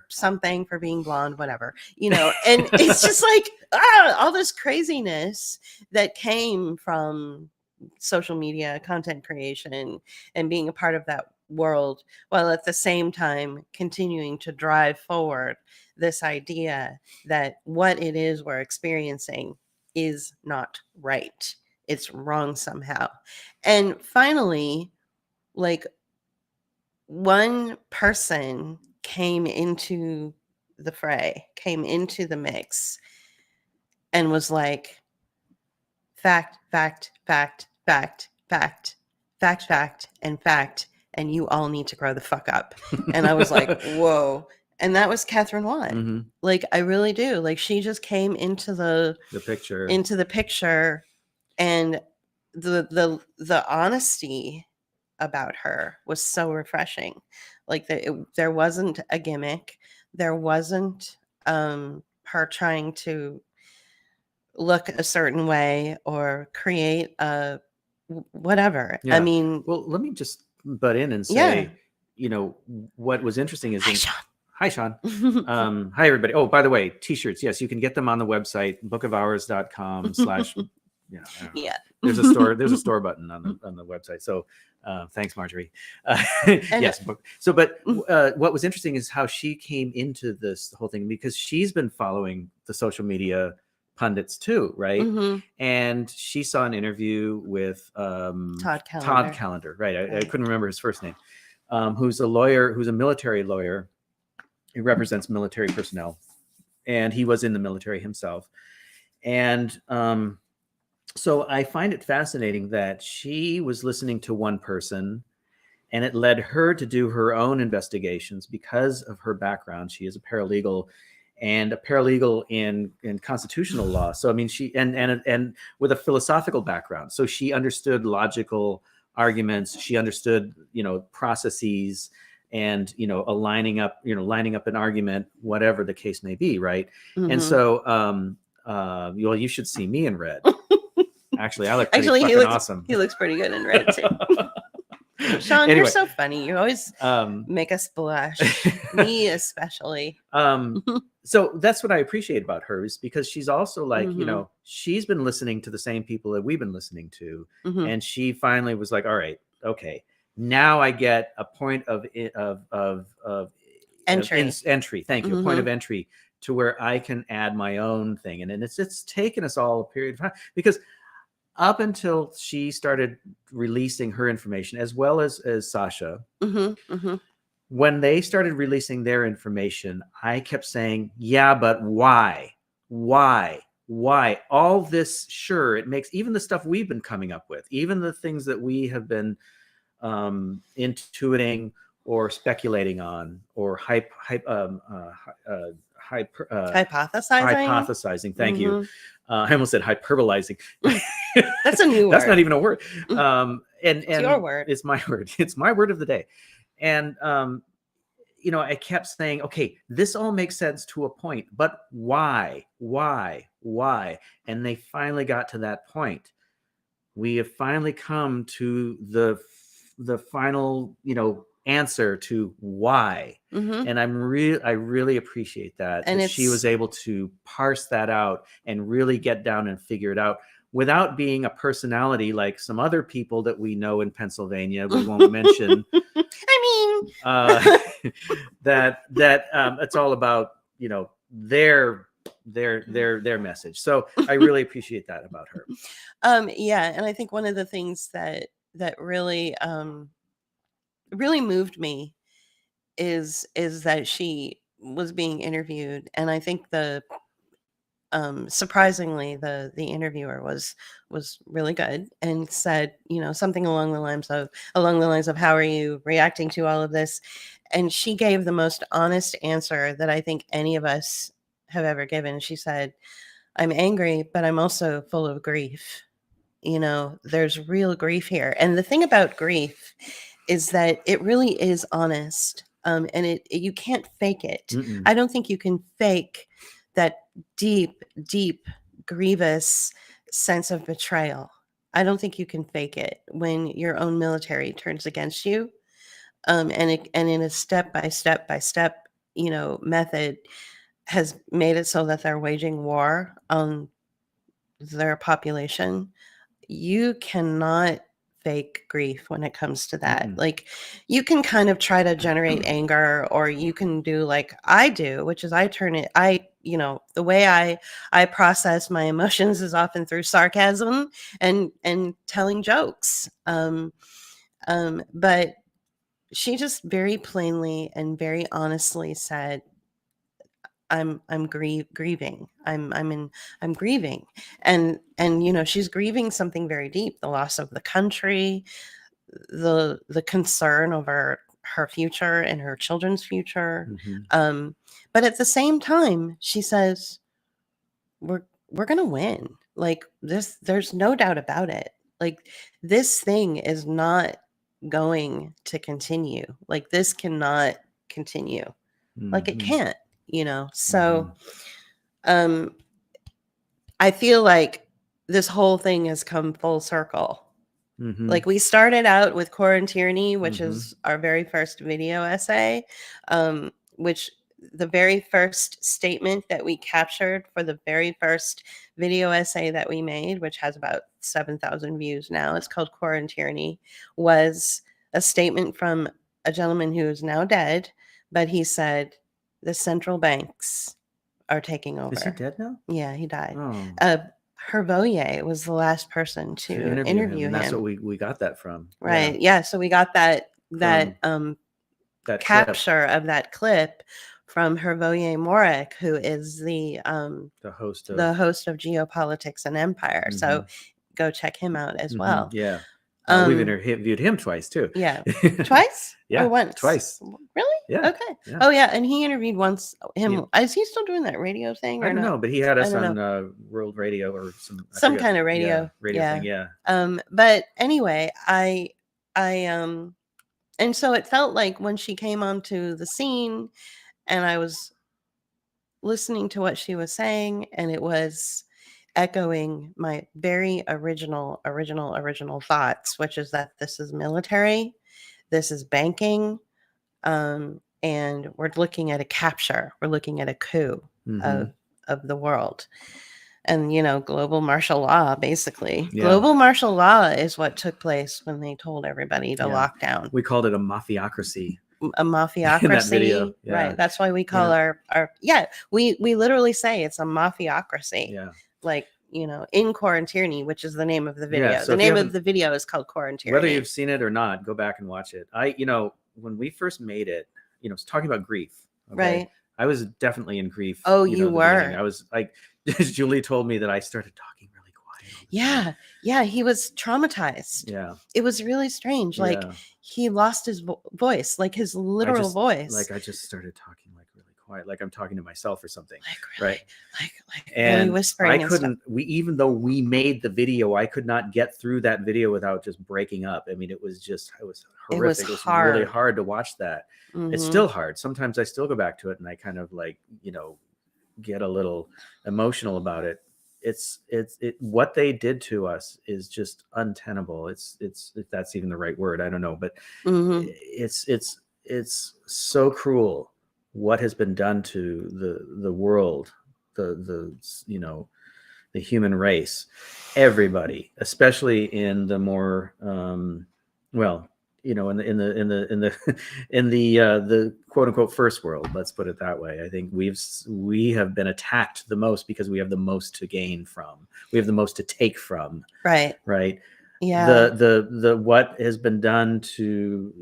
something, for being blonde, whatever, and it's just like, all this craziness that came from social media, content creation, and being a part of that world, while at the same time continuing to drive forward this idea that what it is we're experiencing is not right. It's wrong somehow. And finally, like, one person came into the fray, came into the mix, and was like, fact, and fact, and you all need to grow the fuck up. And I was like, whoa. And that was Catherine Wan. Like, I really do. Like, she just came into the picture, and the honesty about her was so refreshing. Like, there wasn't a gimmick. There wasn't her trying to look a certain way or create a whatever. Yeah. I mean, well, let me just butt in and say, what was interesting is Hi, Sean. Hi, Sean. Hi, everybody. Oh, by the way, t-shirts. Yes, you can get them on the website, bookofhours.com/ I don't know. Yeah. There's a store button on the website. So thanks, Marjorie. Yes. But what was interesting is how she came into this whole thing, because she's been following the social media pundits too, right? And she saw an interview with Todd Callender, right? I couldn't remember his first name. Who's a lawyer, who's a military lawyer. He represents military personnel, and he was in the military himself. And so I find it fascinating that she was listening to one person, and it led her to do her own investigations because of her background. She is a paralegal, and a paralegal in constitutional law. So I mean, she and with a philosophical background. So she understood logical arguments. She understood, processes, and lining up an argument, whatever the case may be, right? And so you should see me in red. Actually, I look pretty fucking awesome. He looks pretty good in red too. Sean, anyway, you're so funny. You always make us blush. Me especially. So that's what I appreciate about her, is because she's also like, she's been listening to the same people that we've been listening to. And she finally was like, all right, okay, now I get a point of entry. Thank you. A point of entry to where I can add my own thing. And it's taken us all a period of time, because up until she started releasing her information, as well as Sasha, when they started releasing their information, I kept saying, yeah, but why? All this, sure, it makes, even the stuff we've been coming up with, even the things that we have been intuiting or speculating on, or hypothesizing. Thank you. I almost said hyperbolizing. That's a new word. That's not even a word. And it's your word. It's my word. It's my word of the day. And I kept saying, okay, this all makes sense to a point, but why? And they finally got to that point. We have finally come to the final, answer to why. And I really appreciate that. And she was able to parse that out and really get down and figure it out without being a personality like some other people that we know in Pennsylvania. We won't mention. That it's all about, their message. So I really appreciate that about her. Yeah. And I think one of the things that really really moved me is that she was being interviewed, and I think surprisingly the interviewer was really good, and said something along the lines of how are you reacting to all of this, and she gave the most honest answer that I think any of us have ever given. She said, I'm angry, but I'm also full of grief. There's real grief here, and the thing about grief is that it really is honest, and you can't fake it. Mm-mm. I don't think you can fake that deep grievous sense of betrayal. I don't think you can fake it when your own military turns against you, and in a step by step method has made it so that they're waging war on their population. You cannot fake grief when it comes to that. Mm-mm. Like, you can kind of try to generate anger, or you can do like I do, which is the way I process my emotions is often through sarcasm and telling jokes. But she just very plainly and very honestly said, I'm grieving. I'm grieving. And she's grieving something very deep, the loss of the country, the concern over her future and her children's future. But at the same time, she says, we're going to win. Like this, there's no doubt about it. Like, this thing is not going to continue. Like, this cannot continue. Like, it can't. So I feel like this whole thing has come full circle. Like, we started out with Quarantine, which is our very first video essay, which the very first statement that we captured for the very first video essay that we made, which has about 7,000 views now, it's called Core Tyranny, was a statement from a gentleman who is now dead, but he said, the central banks are taking over. Is he dead now? Yeah, he died. Oh. Hervoyer was the last person to interview him. And that's what we got that from. Right. Yeah. So we got that that capture of that clip from Hervoyer Morik, who is the host of Geopolitics and Empire. Mm-hmm. So go check him out as well. Yeah. We've interviewed him twice too. Yeah. Twice? Yeah. Or once? Twice. Really? Yeah. Okay. Yeah. Oh yeah. And he interviewed once him. Yeah. Is he still doing that radio thing? Or I don't know, but he had us on World Radio or some kind of radio. Thing. Yeah. But anyway, I and so it felt like when she came onto the scene and I was listening to what she was saying, and it was echoing my very original thoughts, which is that this is military, this is banking, and we're looking at a capture, we're looking at a coup of the world. And, global martial law, basically. Yeah. Global martial law is what took place when they told everybody to lock down. We called it a mafiocracy. A mafiocracy. In that video. Yeah. Right. That's why we call we literally say it's a mafiocracy. Yeah. Like, in Core Tyranny, which is the name of the video. Yeah, so the name of the video is called Core Tyranny. Whether you've seen it or not, go back and watch it. When we first made it, it's talking about grief. Okay? Right. I was definitely in grief. Oh, you were. I was like, Julie told me that I started talking really quiet. Yeah. Yeah. He was traumatized. Yeah. It was really strange. Like he lost his voice, like his literal voice. Like I just started talking like really quiet, like I'm talking to myself or something. Like really, right. Like and really whispering. I couldn't, even though we made the video, I could not get through that video without just breaking up. I mean, it was horrific. It was hard. Really hard to watch that. Mm-hmm. It's still hard. Sometimes I still go back to it and I kind of like, get a little emotional about it. What they did to us is just untenable. It's if that's even the right word, I don't know, but it's so cruel what has been done to the world, the human race, everybody, especially in the more in the quote unquote first world, let's put it that way. I think we have been attacked the most because we have the most to gain from. We have the most to take from. Right. Right. Yeah. The what has been done to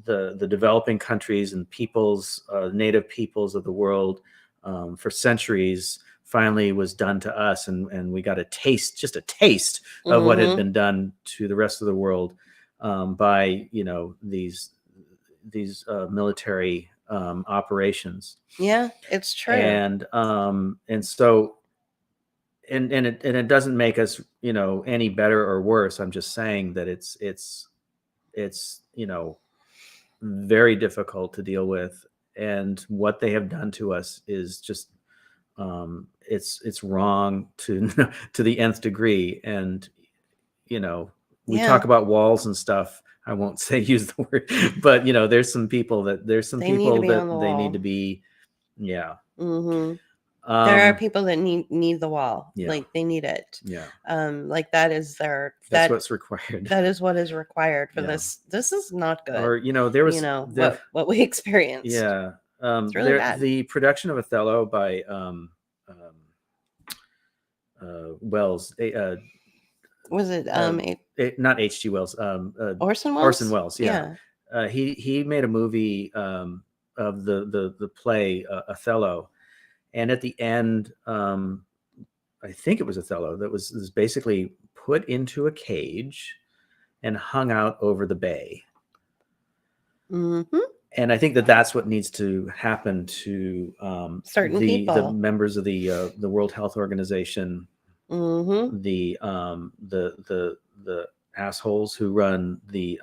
the developing countries and peoples, native peoples of the world for centuries finally was done to us, and we got a taste of what had been done to the rest of the world by these military operations. Yeah, it's true. And so it doesn't make us any better or worse. I'm just saying that it's very difficult to deal with, and what they have done to us is just it's wrong to the nth degree. And we talk about walls and stuff. I won't use the word, but there's some people that they need to be. Yeah. Mm-hmm. There are people that need the wall. Yeah. Like they need it. Yeah. Like that's what's required. That is what is required for this. This is not good. Or there was what we experienced. Yeah. It's really bad. The production of Othello by Wells. Was it not H.G. Wells? Orson Welles. Orson Welles. Yeah. He made a movie of the play Othello, and at the end, I think it was Othello that was basically put into a cage and hung out over the bay. Mm-hmm. And I think that's what needs to happen to certain people, the members of the World Health Organization, the assholes who run the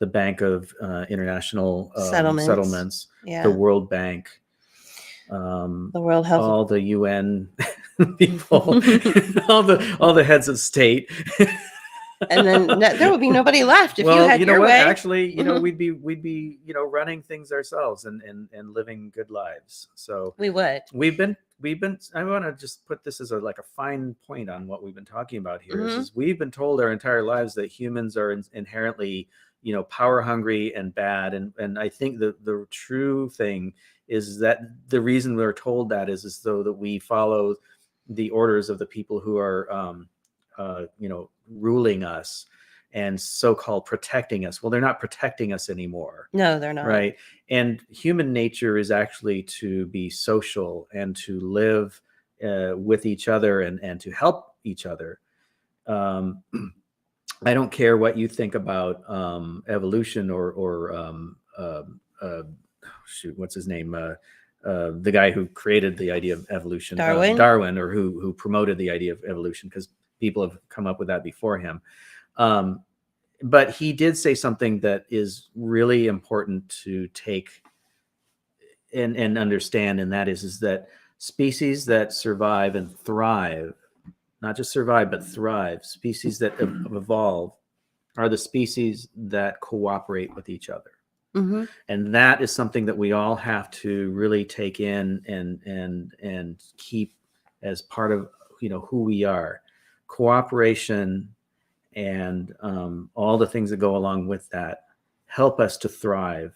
Bank of International Settlements, the World Bank, the World Health, all the UN people, all the heads of state. And then there will be nobody left if you Well, had you know your what? way. Actually, we'd be running things ourselves and living good lives. So We would. we've been. I want to just put this as like a fine point on what we've been talking about here. Is we've been told our entire lives that humans are inherently, power hungry and bad, and I think the true thing is that the reason we're told that is so that we follow the orders of the people who are ruling us and so-called protecting us. Well, they're not protecting us anymore. No, they're not. Right. And human nature is actually to be social and to live with each other and to help each other. I don't care what you think about evolution or shoot, what's his name? The guy who created the idea of evolution, Darwin, or who promoted the idea of evolution, because people have come up with that before him. But he did say something that is really important to take and understand, and that is that species that survive and thrive, not just survive, but thrive, species that evolve, are the species that cooperate with each other. Mm-hmm. And that is something that we all have to really take in and keep as part of who we are. Cooperation and all the things that go along with that help us to thrive.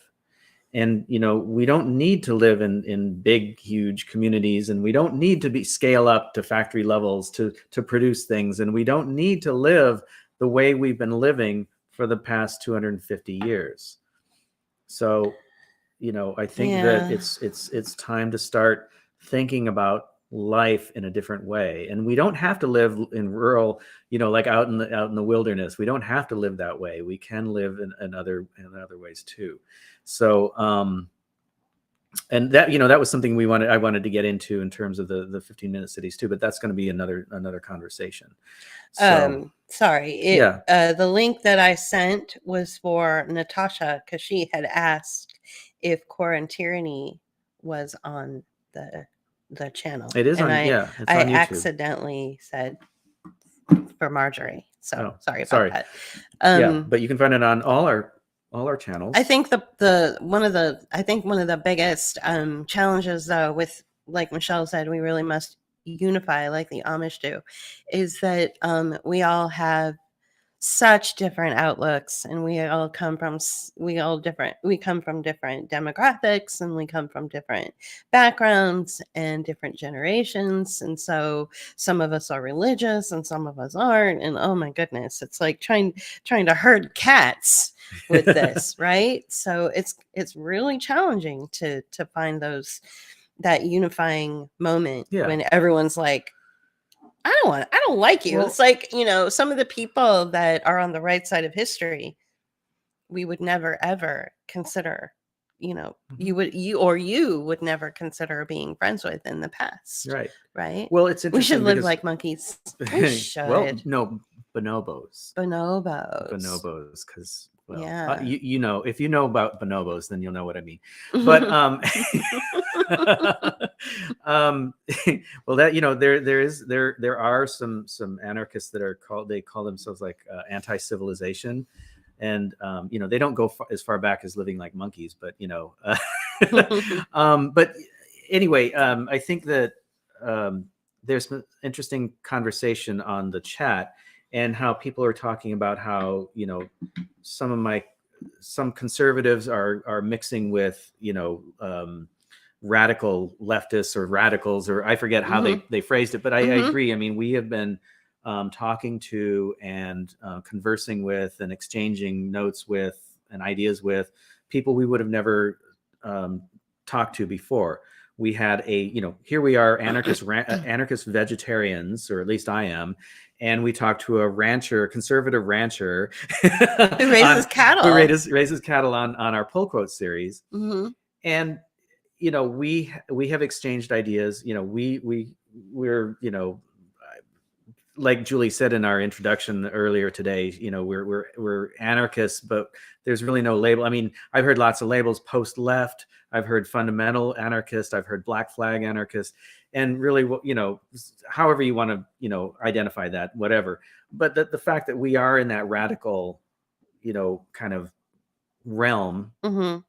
And we don't need to live in big, huge communities, and we don't need to scale up to factory levels to produce things, and we don't need to live the way we've been living for the past 250 years. So, I think that it's time to start thinking about life in a different way. And we don't have to live in rural, like out in the wilderness. We don't have to live that way. We can live in other ways too. So, and that, that was something I wanted to get into in terms of the 15-minute cities too, but that's going to be another conversation. So, sorry. The link that I sent was for Natasha, because she had asked if Quarantyranny was on the channel. It is, and I it's I on YouTube. Accidentally said for Marjorie. So sorry about that. But you can find it on all our channels. I think one of the biggest challenges, though, with, like Michelle said, we really must unify like the Amish do, is that we all have such different outlooks, and we come from different demographics, and we come from different backgrounds and different generations, and so some of us are religious and some of us aren't, and oh my goodness, it's like trying to herd cats with this. Right? So it's really challenging to find that unifying moment when everyone's like, I don't like you. Well, it's like, some of the people that are on the right side of history, we would never ever consider, you would never consider being friends with in the past. Right. Well, it's interesting. We should live like monkeys. We should. Well, no, bonobos. Bonobos. Because if you know about bonobos, then you'll know what I mean. But well, that there are some anarchists that they call themselves like anti-civilization, and they don't go as far back as living like monkeys, but but anyway, I think that there's an interesting conversation on the chat, and how people are talking about how some conservatives are mixing with radical leftists or radicals, or I forget how they phrased it, but I agree. I mean, we have been talking to and conversing with and exchanging notes with and ideas with people we would have never talked to before. We had here we are, anarchist vegetarians, or at least I am. And we talked to a conservative rancher who raises cattle. Who raises cattle on our pull quote series. Mm-hmm. And we have exchanged ideas. We're like Julie said in our introduction earlier today, we're anarchists, but there's really no label. I mean, I've heard lots of labels: post-left, I've heard fundamental anarchist, I've heard black flag anarchist, and really, however you want to, identify that, whatever. But the fact that we are in that radical, kind of realm, Mm-hmm.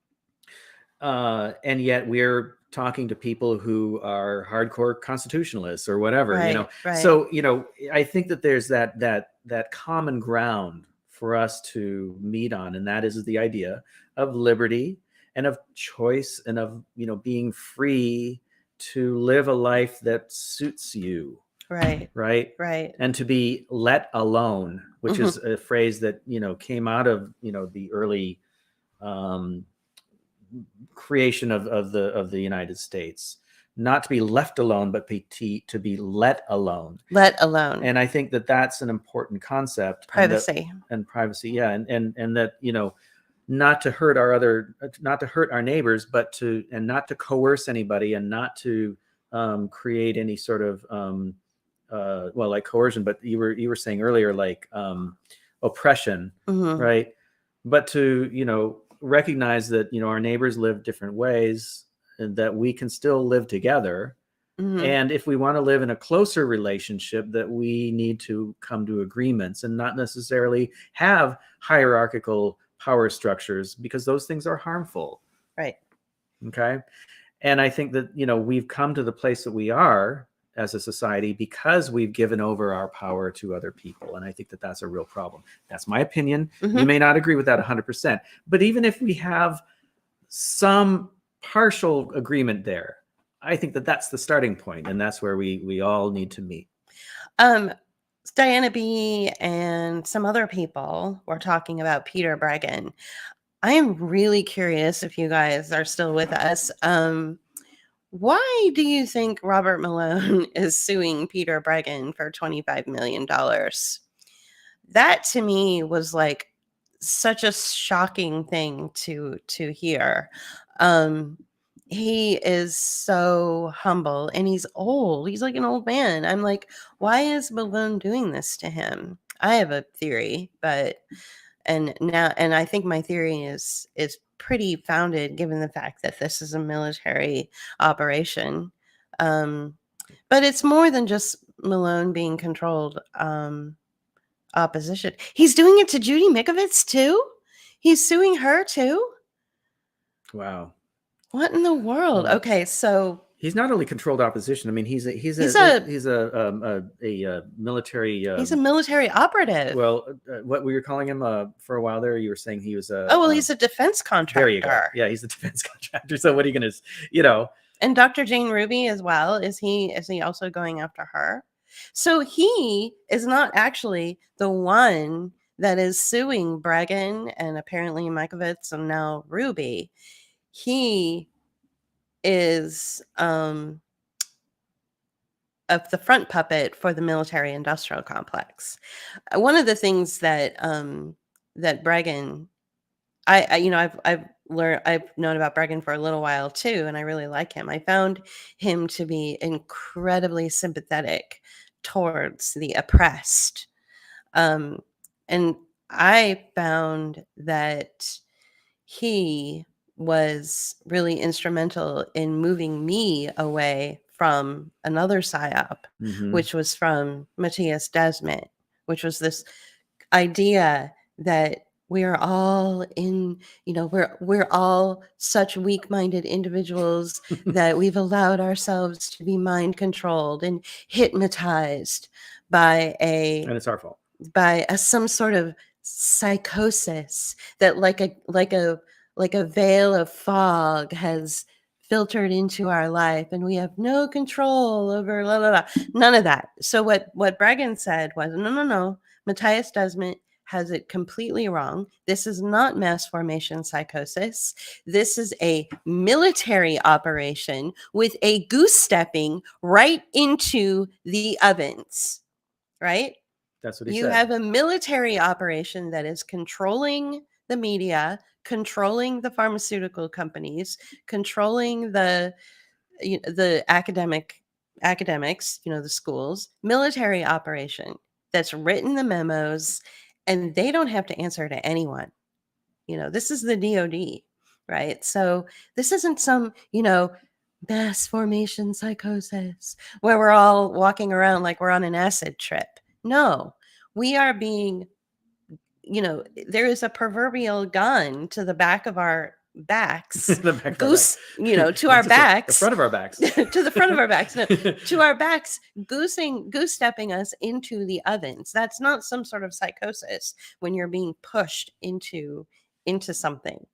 And yet we're talking to people who are hardcore constitutionalists or whatever, Right. So, I think that there's that common ground for us to meet on, and that is the idea of liberty and of choice and of, being free to live a life that suits you. Right. Right. And to be let alone, which Mm-hmm. is a phrase that, came out of, the early creation of the United States. Not to be left alone, but to be let alone. Let alone. And I think that that's an important concept. Privacy. And privacy, yeah, and that, not to hurt our neighbors, but not to coerce anybody, and not to create any sort of like coercion, but you were saying earlier, like oppression, Mm-hmm. right? But to recognize that our neighbors live different ways, and that we can still live together. Mm-hmm. And if we want to live in a closer relationship, that we need to come to agreements and not necessarily have hierarchical power structures, because those things are harmful. Right. Okay. And I think that, we've come to the place that we are as a society because we've given over our power to other people. And I think that that's a real problem. That's my opinion. Mm-hmm. You may not agree with that 100%, but even if we have some partial agreement there, I think that that's the starting point, and that's where we all need to meet. Diana B. and some other people were talking about Peter Breggin. I am really curious if you guys are still with us. Why do you think Robert Malone is suing Peter Breggin for $25 million? That to me was like such a shocking thing to hear. He is so humble, and he's old. He's like an old man. I'm like, why is Malone doing this to him? I have a theory, and I think my theory is pretty founded, given the fact that this is a military operation. But it's more than just Malone being controlled opposition. He's doing it to Judy Mikovits too. He's suing her too. Wow. What in the world? Well, okay, so he's not only controlled opposition. I mean, he's a military. He's a military operative. Well, what were you calling him for a while there? You were saying he was he's a defense contractor. There you go. Yeah, he's a defense contractor. So what are you going to, And Dr. Jane Ruby as well. Is he also going after her? So he is not actually the one that is suing Breggin and apparently Mikovits and now Ruby. He is of the front puppet for the military industrial complex. One of the things that that Breggin, I've known about Breggin for a little while too, and I really like him. I found him to be incredibly sympathetic towards the oppressed. And I found that he was really instrumental in moving me away from another PSYOP, which was from Matthias Desmet, which was this idea that we are all we're all such weak-minded individuals that we've allowed ourselves to be mind controlled and hypnotized by and it's our fault, by some sort of psychosis that like a veil of fog has filtered into our life, and we have no control over la la la. None of that. So what Breggin said was, no. Matthias Desmet has it completely wrong. This is not mass formation psychosis. This is a military operation with a goose stepping right into the ovens, right? That's what he said. You have a military operation that is controlling the media, controlling the pharmaceutical companies, controlling the academic academics, the schools, military operation that's written the memos, and they don't have to answer to anyone. This is the DOD, right? So this isn't some, mass formation psychosis where we're all walking around like we're on an acid trip. No, we are being, there is a proverbial gun to the back of our backs, The back of our goose, backs. to our The backs, front of our backs. to the front of our backs, no, to our backs, goose stepping us into the ovens. That's not some sort of psychosis when you're being pushed into something,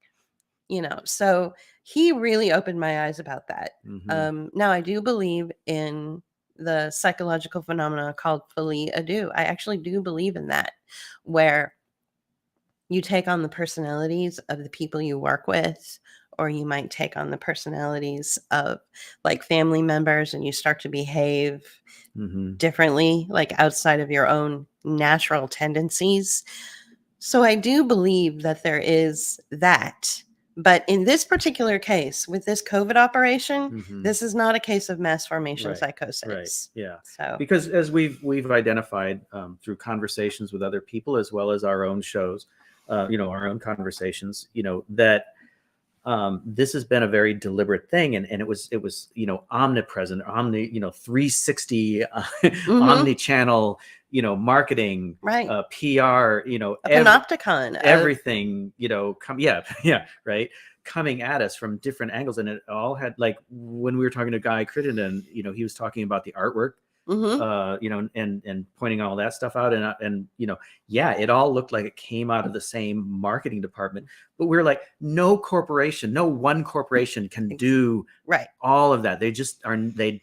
So he really opened my eyes about that. Mhm. Now I do believe in the psychological phenomena called folie à deux. I actually do believe in that, where you take on the personalities of the people you work with, or you might take on the personalities of like family members, and you start to behave Mhm. differently, like outside of your own natural tendencies. So I do believe that there is that. But in this particular case, with this COVID operation, Mhm. this is not a case of mass formation Right. psychosis. Right. Yeah. So Because as we've identified through conversations with other people as well as our own shows, our own conversations, that this has been a very deliberate thing, and it was omnipresent, 360 mhm, omni-channel, marketing, right. PR, A panopticon of everything, yeah, right, coming at us from different angles. And it all had, like, when we were talking to Guy Crittenden, he was talking about the artwork, mhm, and pointing all that stuff out, and yeah, it all looked like it came out of the same marketing department. But we were like, no one corporation can do right. all of that. They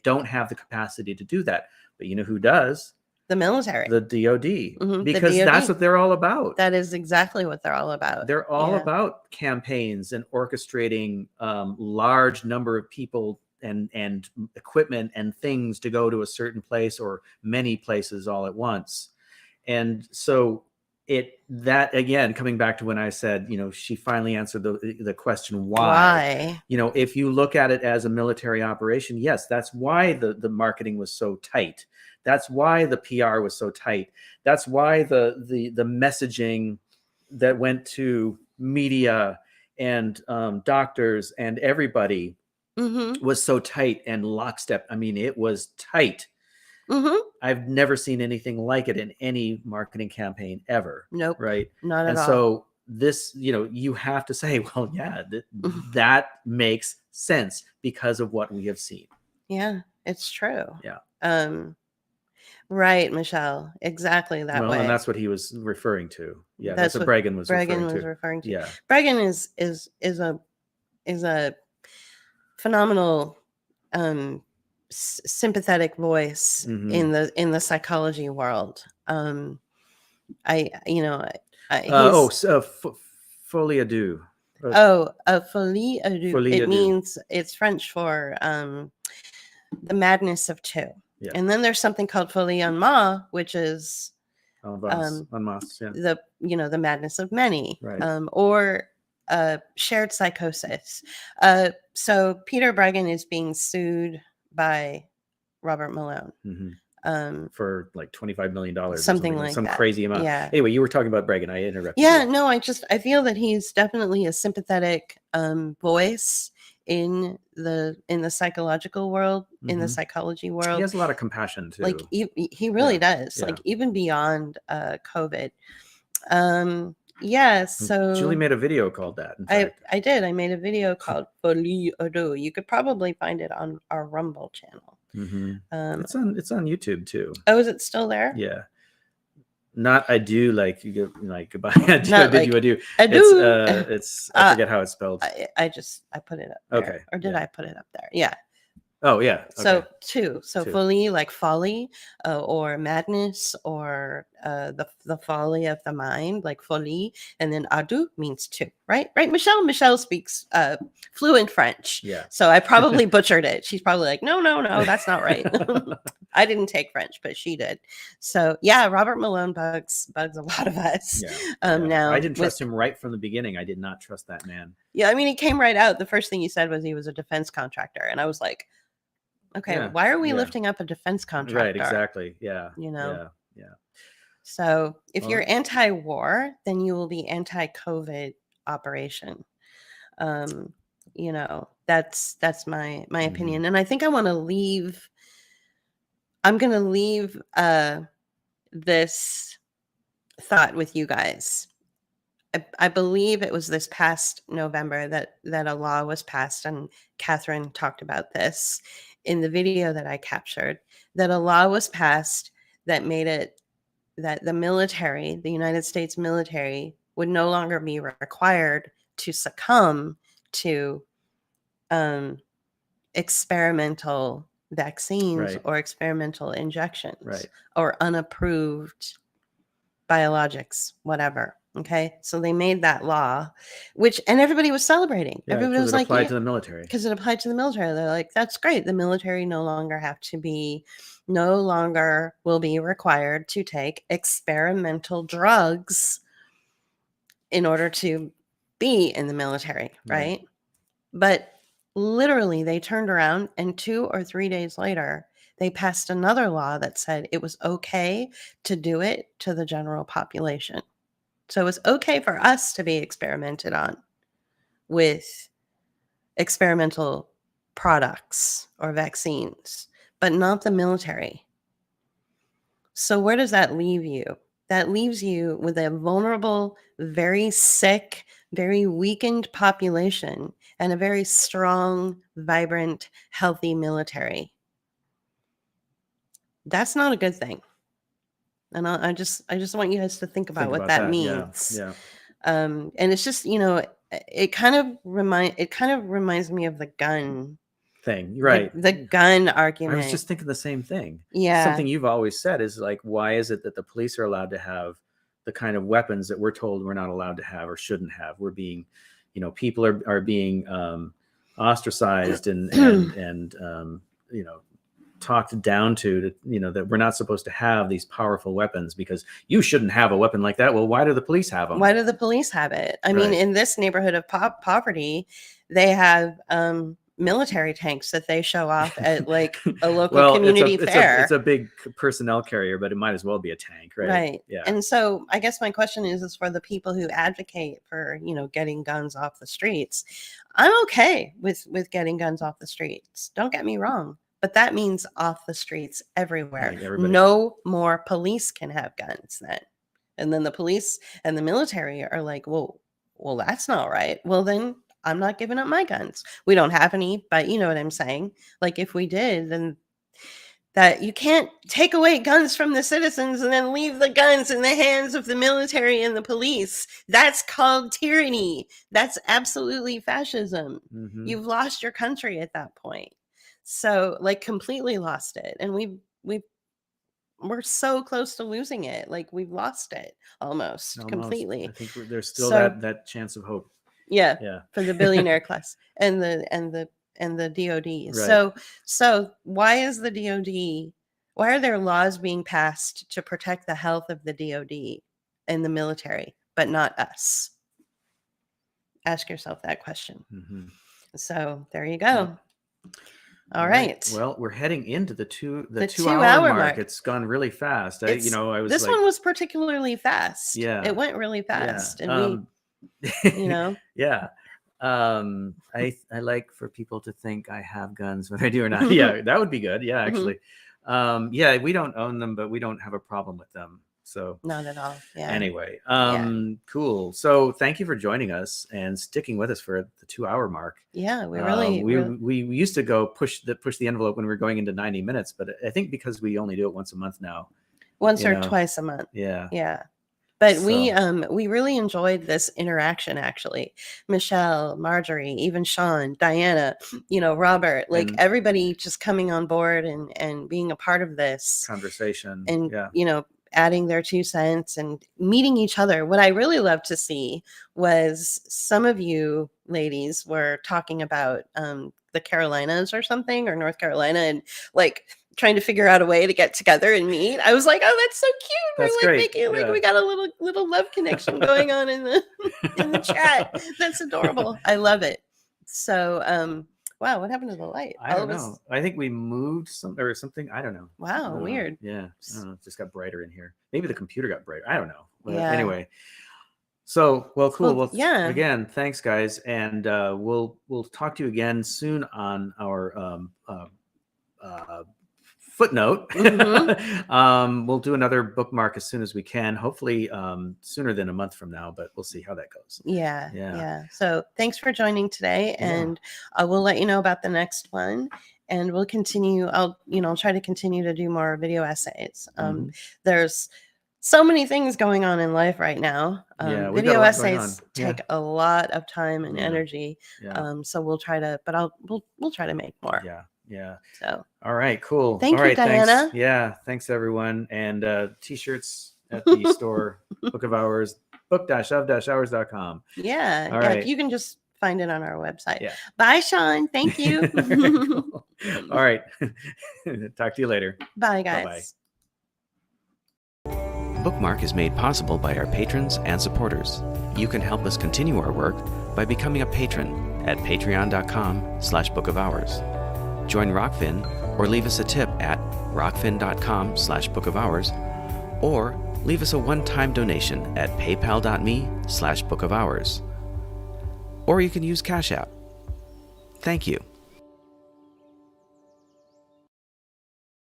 don't have the capacity to do that. But you know who does? The military. The DOD, The because DoD. that's what they're all about. That is exactly what they're all about. They're all Yeah. about campaigns and orchestrating large number of people and equipment and things to go to a certain place or many places all at once. And so that again, coming back to when I said, she finally answered the question why. If you look at it as a military operation, yes, that's why the marketing was so tight. That's why the PR was so tight. That's why the messaging that went to media and doctors and everybody Mhm. was so tight and lockstep. I mean, it was tight. Mhm. I've never seen anything like it in any marketing campaign ever. Nope. Right. Not at And all. so this, you have to say, well, yeah, that makes sense because of what we have seen. Yeah, it's true. Yeah. Right, Michelle. Exactly that way. And that's what he was referring to. Yeah, That's what what Bregan was referring to. Yeah. Bregan is a phenomenal sympathetic voice in the psychology world. Folie à deux. Folie à deux. It means, it's French for the madness of two. Yeah. And then there's something called folie en masse, which is en masse, yeah. the madness of many, right. Or shared psychosis. So Peter Bregan is being sued by Robert Malone. For like $25 million, something like some that. crazy amount. Yeah. Anyway, you were talking about Bregan. I interrupted. Yeah, you. No, I feel that he's definitely a sympathetic voice in the psychological world, in the psychology world. He has a lot of compassion too. Like he really does. Yeah. Like even beyond COVID. Yeah, so Julie made a video called that. In fact. I did. I made a video called Folie à deux. You could probably find it on our Rumble channel. It's on YouTube too. Oh, is it still there? Yeah. Not I do, like you go like goodbye. I do, I did like, you I do. It's I forget how it's spelled. I put it up there. Okay. Or did I put it up there? Yeah. Oh yeah. Okay. So two. Folie, like folly, or madness, or the folly of the mind, like folie, and then à deux means two, right? Right. Michelle speaks fluent French. Yeah. So I probably butchered it. She's probably like, no, that's not right. I didn't take French, but she did. So yeah, Robert Malone bugs a lot of us. Yeah. Now I didn't trust him right from the beginning. I did not trust that man. Yeah, I mean, he came right out. The first thing he said was he was a defense contractor, and I was like, Okay, Yeah, why are we yeah. lifting up a defense contractor? Right, exactly. Yeah. You know? Yeah. Yeah. So if you're Well, anti-war, then you will be anti-COVID operation. You know, that's my mhm. opinion. And I think I'm gonna leave this thought with you guys. I believe it was this past November that a law was passed, and Catherine talked about this in the video that I captured, that a law was passed that made it that the military, the United States military, would no longer be required to succumb to um, experimental vaccines Right. or experimental injections Right. or unapproved biologics, whatever. Okay. So they made that law, and everybody was celebrating. Yeah, Everybody because was it like, applied yeah, to the military. because it applied to the military. They're like, that's great. The military no longer will be required to take experimental drugs in order to be in the military. Right. But literally, they turned around and 2 or 3 days later, they passed another law that said it was okay to do it to the general population. So it was okay for us to be experimented on with experimental products or vaccines, but not the military. So where does that leave you? That leaves you with a vulnerable, very sick, very weakened population and a very strong, vibrant, healthy military. That's not a good thing. And I just want you guys to think about what that means. Yeah. And it's just, it kind of reminds me of the gun Thing. Right. the gun I argument. was just thinking the same thing. Yeah. Something you've always said is like, why is it that the police are allowed to have the kind of weapons that we're told we're not allowed to have or shouldn't have? We're being, people are being ostracized and talked down to that we're not supposed to have these powerful weapons because you shouldn't have a weapon like that. Well, why do the police have them? Why do the police have it? I mean, in this neighborhood of poverty, they have military tanks that they show off at like a local community fair. It's a big personnel carrier, but it might as well be a tank, right? Right. Yeah. And so I guess my question is for the people who advocate for, getting guns off the streets. I'm okay with getting guns off the streets. Don't get me wrong. But that means off the streets everywhere. Like no more police can have guns then. And then the police and the military are like, well, that's not right. Well, then I'm not giving up my guns. We don't have any, but you know what I'm saying? Like if we did, then that you can't take away guns from the citizens and then leave the guns in the hands of the military and the police. That's called tyranny. That's absolutely fascism. Mm-hmm. You've lost your country at that point. So like completely lost it. And we're so close to losing it. Like we've lost it almost completely. I think there's still that chance of hope. Yeah. For the billionaire class and the DOD. Right. So why is the DOD, why are there laws being passed to protect the health of the DOD and the military, but not us? Ask yourself that question. Mm-hmm. So there you go. All right. Well, we're heading into the 2-hour mark. It's gone really fast. This one was particularly fast. Yeah. It went really fast. Yeah. And yeah. I like for people to think I have guns, whether I do or not. Yeah, that would be good. Yeah, actually. Mm-hmm. We don't own them, but we don't have a problem with them. So not at all. Yeah. Anyway, cool. So thank you for joining us and sticking with us for the 2-hour mark. Yeah, we used to go push the envelope when we were going into 90 minutes, but I think because we only do it once a month now. Once or twice a month. Yeah. Yeah. But we really enjoyed this interaction, actually. Michelle, Marjorie, even Sean, Diana, Robert, like everybody just coming on board and being a part of this conversation. And, adding their 2 cents and meeting each other. What I really loved to see was some of you ladies were talking about the Carolinas or something, or North Carolina, and like trying to figure out a way to get together and meet. I was like, oh, that's so cute. That's We're like great. making we got a little love connection going on in the chat. That's adorable. I love it. So wow, what happened to the light? I don't know. I think we moved something. I don't know. Wow, weird. Yeah. I don't know. It just got brighter in here. Maybe the computer got brighter. I don't know. But Yeah. anyway. So, cool. Well, yeah. Again, thanks, guys. And we'll talk to you again soon on our footnote. We'll do another bookmark as soon as we can, hopefully sooner than a month from now, but we'll see how that goes. Yeah. So thanks for joining today, and we'll let you know about the next one, and we'll continue. I'll try to continue to do more video essays. There's so many things going on in life right now. Video essays take a lot of time and energy. So we'll try to, but we'll try to make more. Yeah. So, all right, cool. Thank you, Diana. Thanks. Yeah. Thanks everyone. And t-shirts at the store, Book of Hours, book-of-hours.com. Yeah. All right. You can just find it on our website. Yeah. Bye, Sean. Thank you. Cool. All right. Talk to you later. Bye, guys. Bye-bye. Bookmark is made possible by our patrons and supporters. You can help us continue our work by becoming a patron at patreon.com/bookofhours. Join Rockfin or leave us a tip at rockfin.com/bookofhours, or leave us a one-time donation at paypal.me/bookofhours. Or you can use Cash App. Thank you.